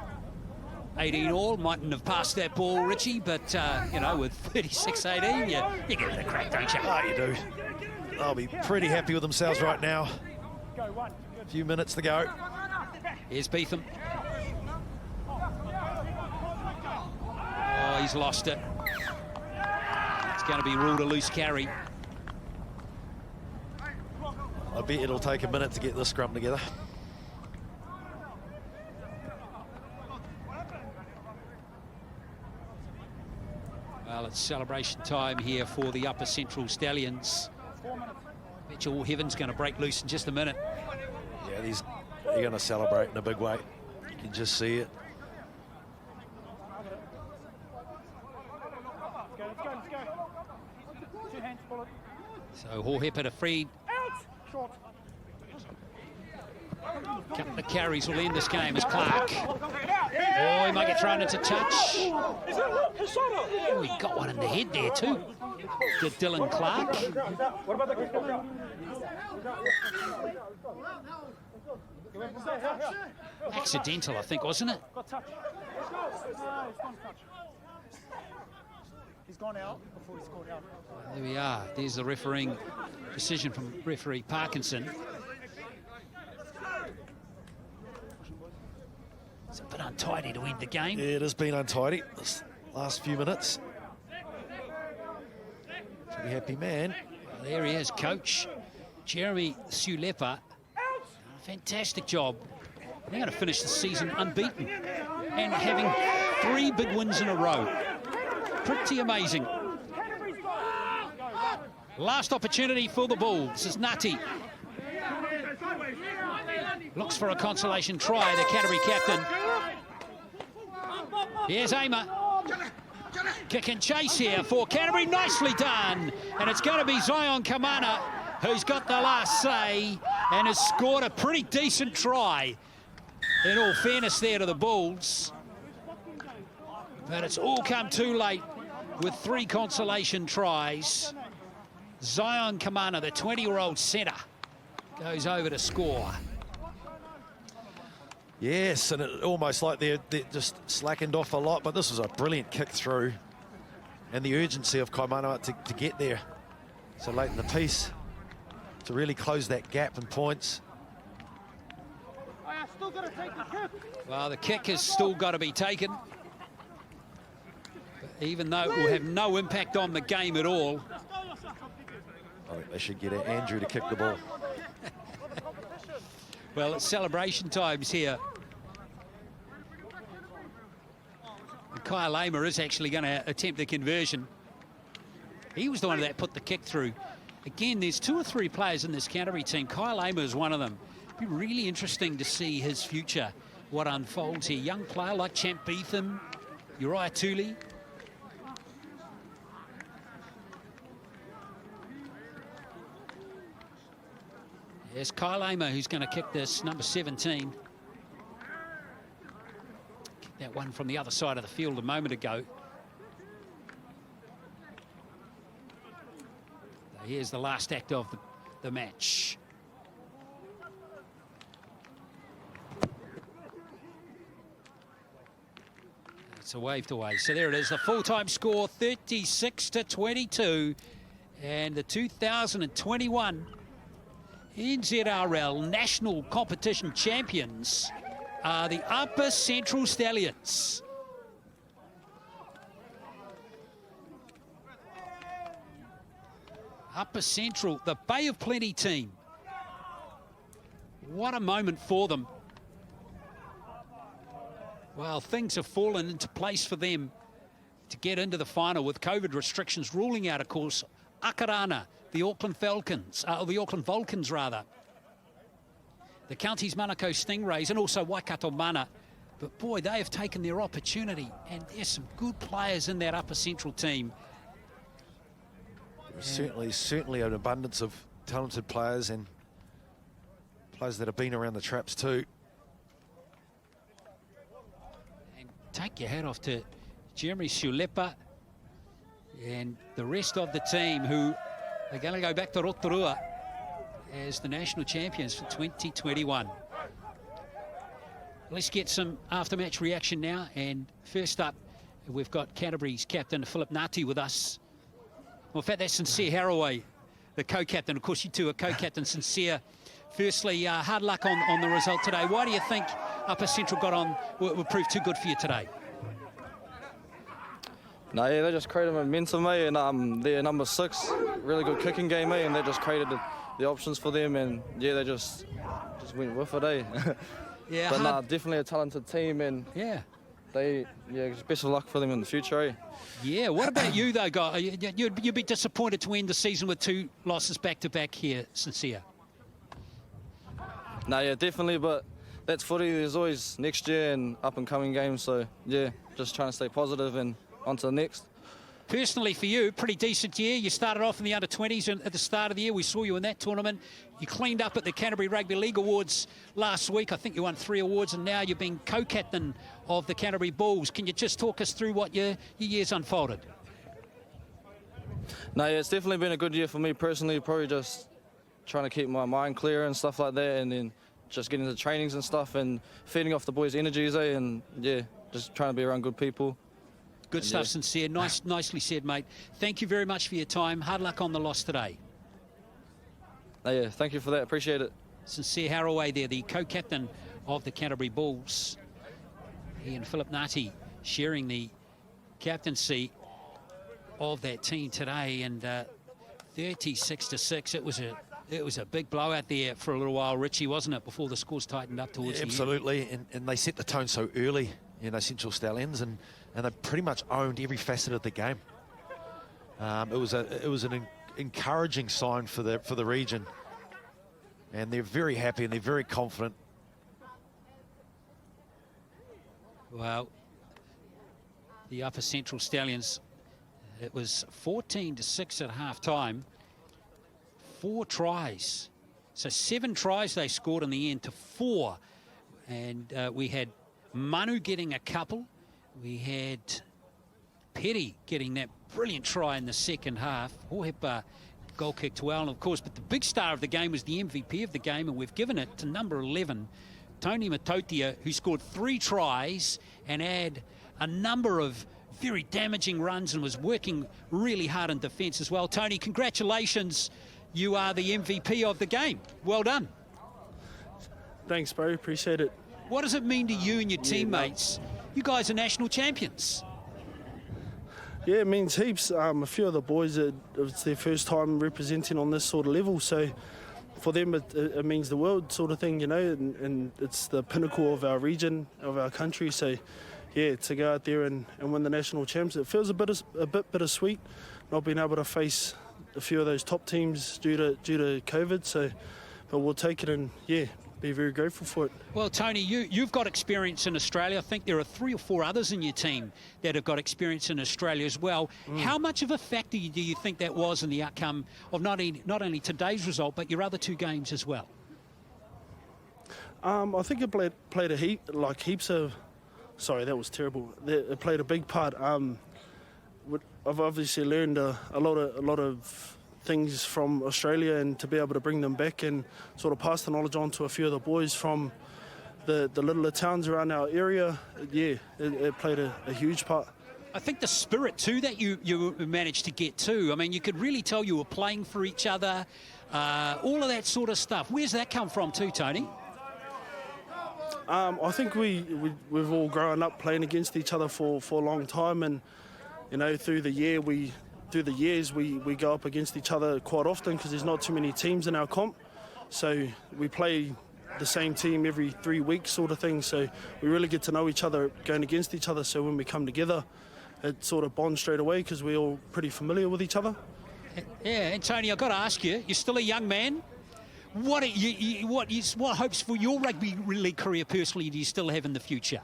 18 all, mightn't have passed that ball, Richie, but, you know, with 36-18, you give it a crack, don't you? Oh, you do. They'll be pretty happy with themselves right now. A few minutes to go. Here's Beetham. Oh, he's lost it. It's going to be ruled a loose carry. I bet it'll take a minute to get this scrum together. Well, it's celebration time here for the Upper Central Stallions. Bet you all heaven's going to break loose in just a minute. Yeah, they're going to celebrate in a big way. You can just see it. Let's go. 2 hands, bullet. So Hohepa to Freed. Short. Couple of carries will end this game as Clark. Oh, he might get thrown into touch. Oh, he got one in the head there too. To Dylan Clark. Accidental, I think, wasn't it? He's gone out before he scored out. There we are. There's the refereeing decision from referee Parkinson. It's a bit untidy to end the game. Yeah, it has been untidy this last few minutes. Pretty happy man. Well, there he is, coach Jeremy Sulepa. Fantastic job. They're going to finish the season unbeaten and having 3 big wins in a row. Pretty amazing. Last opportunity for the Bulls. This is Nati. Looks for a consolation try, the Canterbury captain. Here's Aimer. Kick and chase here for Canterbury. Nicely done. And it's going to be Zion Kamana who's got the last say and has scored a pretty decent try. In all fairness there to the Bulls. But it's all come too late with 3 consolation tries. Zion Kamana, the 20-year-old centre, goes over to score. Yes, and it almost like they're just slackened off a lot, but this was a brilliant kick through. And the urgency of Kaimanawa to get there so late in the piece to really close that gap in points. Well, the kick has still got to be taken. Even though it will have no impact on the game at all. I think they should get Andrew to kick the ball. Well, it's celebration times here. And Kyle Amer is actually going to attempt the conversion. He was the one that put the kick through. Again, there's 2 or 3 players in this Canterbury team. Kyle Amer is one of them. It'd be really interesting to see his future, what unfolds here. Young player like Champ Beetham, Uriah Tooley. There's Kyle Amer who's going to kick this, number 17. Kicked that one from the other side of the field a moment ago. So here's the last act of the match. It's a waved away. So there it is, the full-time score, 36-22. And the 2021 NZRL National Competition Champions are the Upper Central Stallions. Upper Central, the Bay of Plenty team. What a moment for them. Well, things have fallen into place for them to get into the final with COVID restrictions ruling out, of course, Akarana, the Auckland Vulcans rather. The Counties Manukau Stingrays and also Waikato Mana. But boy, they have taken their opportunity, and there's some good players in that Upper Central team. Certainly an abundance of talented players and players that have been around the traps too. And take your hat off to Jeremy Shulepa and the rest of the team who are going to go back to Rotorua as the national champions for 2021. Let's get some after-match reaction now. And first up, we've got Canterbury's captain, Philip Ngati, with us. Well, in fact, that's Sincere Haraway, the co-captain. Of course, you two are co-captain. Sincere, firstly, hard luck on the result today. Why do you think Upper Central will prove too good for you today? No, yeah, they just created momentum, mate, and they're number 6, really good kicking game, mate, and they just created the options for them, and yeah, they just went with it, eh? Yeah, but no, definitely a talented team, and yeah, best of luck for them in the future, eh? Yeah, what about you though, guy? You'd be disappointed to end the season with 2 losses back-to-back here, Sincere. No, yeah, definitely, but that's footy. There's always next year and up-and-coming games, so yeah, just trying to stay positive and on to the next. Personally for you, pretty decent year. You started off in the under-20s at the start of the year. We saw you in that tournament. You cleaned up at the Canterbury Rugby League Awards last week. I think you won 3 awards, and now you've been co-captain of the Canterbury Bulls. Can you just talk us through what your year's unfolded? No, yeah, it's definitely been a good year for me personally. Probably just trying to keep my mind clear and stuff like that, and then just getting into trainings and stuff and feeding off the boys' energies, eh? And yeah, just trying to be around good people. Good stuff, yeah. Sincere. Nicely said, mate. Thank you very much for your time. Hard luck on the loss today. Oh, yeah, thank you for that. Appreciate it. Sincere Haraway there, the co-captain of the Canterbury Bulls. He and Philip Ngati sharing the captaincy of that team today, and 36-6. It was a big blowout there for a little while, Richie, wasn't it? Before the scores tightened up towards the end. Absolutely, and they set the tone so early, you know, Central Stallions, and they pretty much owned every facet of the game. It was an encouraging sign for the region, and they're very happy and they're very confident. Well, the Upper Central Stallions, it was 14-6 at half-time. 4 tries. So 7 tries they scored in the end to 4. And we had Manu getting a couple. We had Petty getting that brilliant try in the second half. Hohepa goal kicked well, and of course, but the big star of the game was the MVP of the game, and we've given it to number 11, Tony Matotia, who scored 3 tries and had a number of very damaging runs and was working really hard in defence as well. Tony, congratulations. You are the MVP of the game. Well done. Thanks, bro. Appreciate it. What does it mean to you and your teammates? You guys are national champions. Yeah, it means heaps. A few of the boys, it's their first time representing on this sort of level, so for them it means the world sort of thing, you know, and it's the pinnacle of our region, of our country. So yeah, to go out there and win the national champs, it feels a bit bittersweet not being able to face a few of those top teams due to COVID. So, but we'll take it and yeah, be very grateful for it. Well, Tony, you've got experience in Australia. I think there are 3 or 4 others in your team that have got experience in Australia as well. How much of a factor do you think that was in the outcome of not only today's result, but your other 2 games as well? I think it played a heaps of. Sorry, that was terrible. It played a big part. I've obviously learned a lot of things from Australia, and to be able to bring them back and sort of pass the knowledge on to a few of the boys from the littler towns around our area, yeah, it played a huge part. I think the spirit too that you managed to get to. I mean, you could really tell you were playing for each other, all of that sort of stuff. Where's that come from too, Tony? I think we've all grown up playing against each other for a long time, and you know, through the years we go up against each other quite often because there's not too many teams in our comp. So we play the same team every 3 weeks sort of thing. So we really get to know each other going against each other. So when we come together, it sort of bonds straight away because we're all pretty familiar with each other. Yeah, and Tony, I've got to ask you, you're still a young man. What hopes for your rugby league career personally do you still have in the future?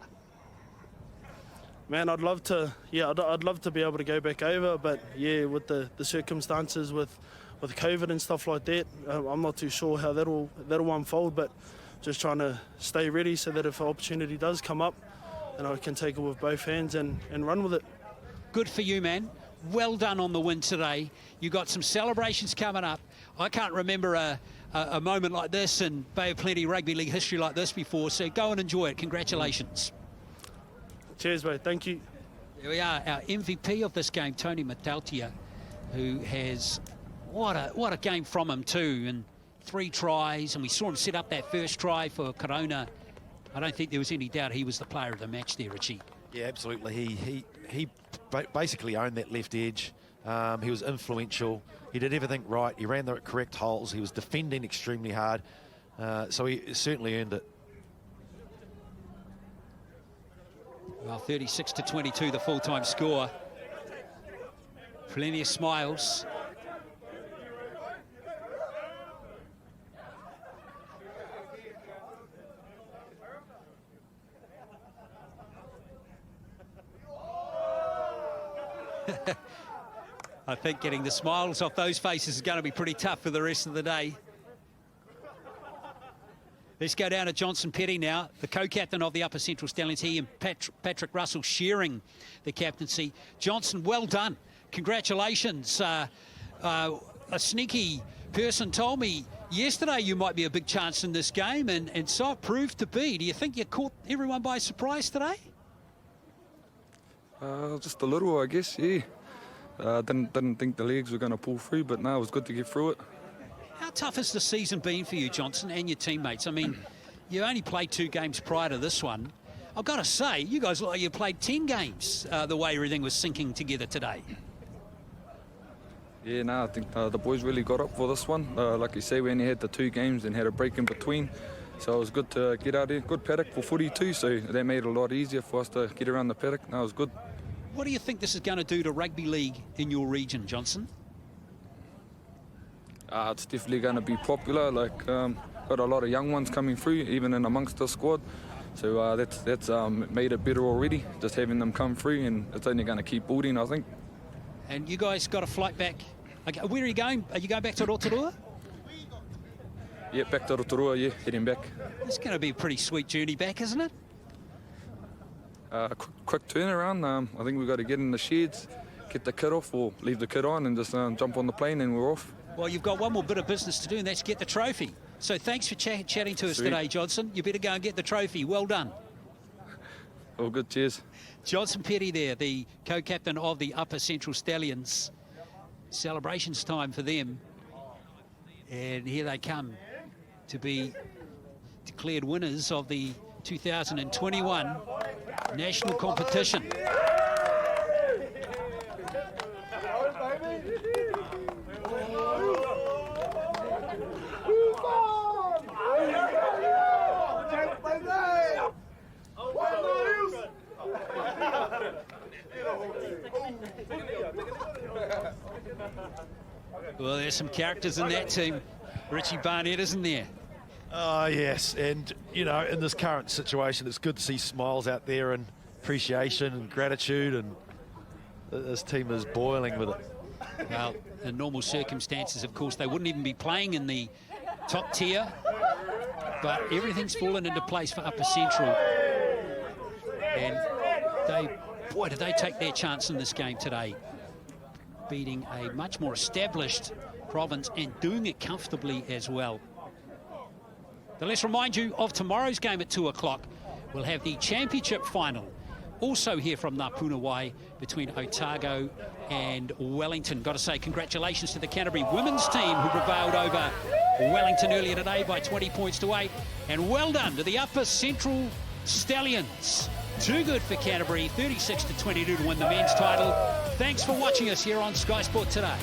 Man, I'd love to be able to go back over, but yeah, with the circumstances with COVID and stuff like that, I'm not too sure how that'll unfold, but just trying to stay ready so that if an opportunity does come up, and I can take it with both hands and run with it. Good for you, man. Well done on the win today. You got some celebrations coming up. I can't remember a moment like this in Bay of Plenty rugby league history like this before, so go and enjoy it. Congratulations. Cheers, mate. Thank you. There we are, our MVP of this game, Tony Matautia, who has what a game from him too, and 3 tries, and we saw him set up that first try for Corona. I don't think there was any doubt he was the player of the match there, Richie. Yeah, absolutely. He basically owned that left edge. He was influential. He did everything right. He ran the correct holes. He was defending extremely hard. So he certainly earned it. Well, 36-22, the full-time score. Plenty of smiles. I think getting the smiles off those faces is going to be pretty tough for the rest of the day. Let's go down to Johnson Petty now, the co-captain of the Upper Central Stallions. He and Patrick Russell sharing the captaincy. Johnson, well done. Congratulations. A sneaky person told me yesterday you might be a big chance in this game, and so it proved to be. Do you think you caught everyone by surprise today? Just a little, I guess, yeah. Didn't think the legs were going to pull through, but no, it was good to get through it. How tough has the season been for you, Johnson, and your teammates? I mean, you only played 2 games prior to this one. I've got to say, you guys look like you played 10 games the way everything was sinking together today. Yeah, no, I think the boys really got up for this one. Like you say, we only had the 2 games and had a break in between. So it was good to get out there. Good paddock for footy too, so that made it a lot easier for us to get around the paddock. No, it was good. What do you think this is going to do to rugby league in your region, Johnson? It's definitely going to be popular. Like, got a lot of young ones coming through, even in amongst the squad. So that's made it better already, just having them come through, and it's only going to keep building, I think. And you guys got a flight back. Where are you going? Are you going back to Rotorua? Yeah, back to Rotorua, yeah, heading back. It's going to be a pretty sweet journey back, isn't it? Quick turnaround. I think we've got to get in the sheds, get the kit off, or leave the kit on, and just jump on the plane, and we're off. Well, you've got one more bit of business to do, and that's get the trophy. So thanks for chatting to us today, Johnson. You better go and get the trophy. Well done. All good, cheers. Johnson Petty there, the co-captain of the Upper Central Stallions. Celebrations time for them. And here they come to be declared winners of the 2021 national competition. Well, there's some characters in that team. Richie Barnett, isn't there? Oh, yes. And, you know, in this current situation, it's good to see smiles out there and appreciation and gratitude. And this team is boiling with it. Well, in normal circumstances, of course, they wouldn't even be playing in the top tier. But everything's fallen into place for Upper Central. And boy, did they take their chance in this game today, beating a much more established province and doing it comfortably as well. Now let's remind you of tomorrow's game at 2 o'clock. We'll have the championship final also here from Ngā Punawai between Otago and Wellington. Got to say congratulations to the Canterbury women's team who prevailed over Wellington earlier today by 20 points to 8. And well done to the Upper Central Stallions. Too good for Canterbury, 36-22 to win the men's title. Thanks for watching us here on Sky Sport Today.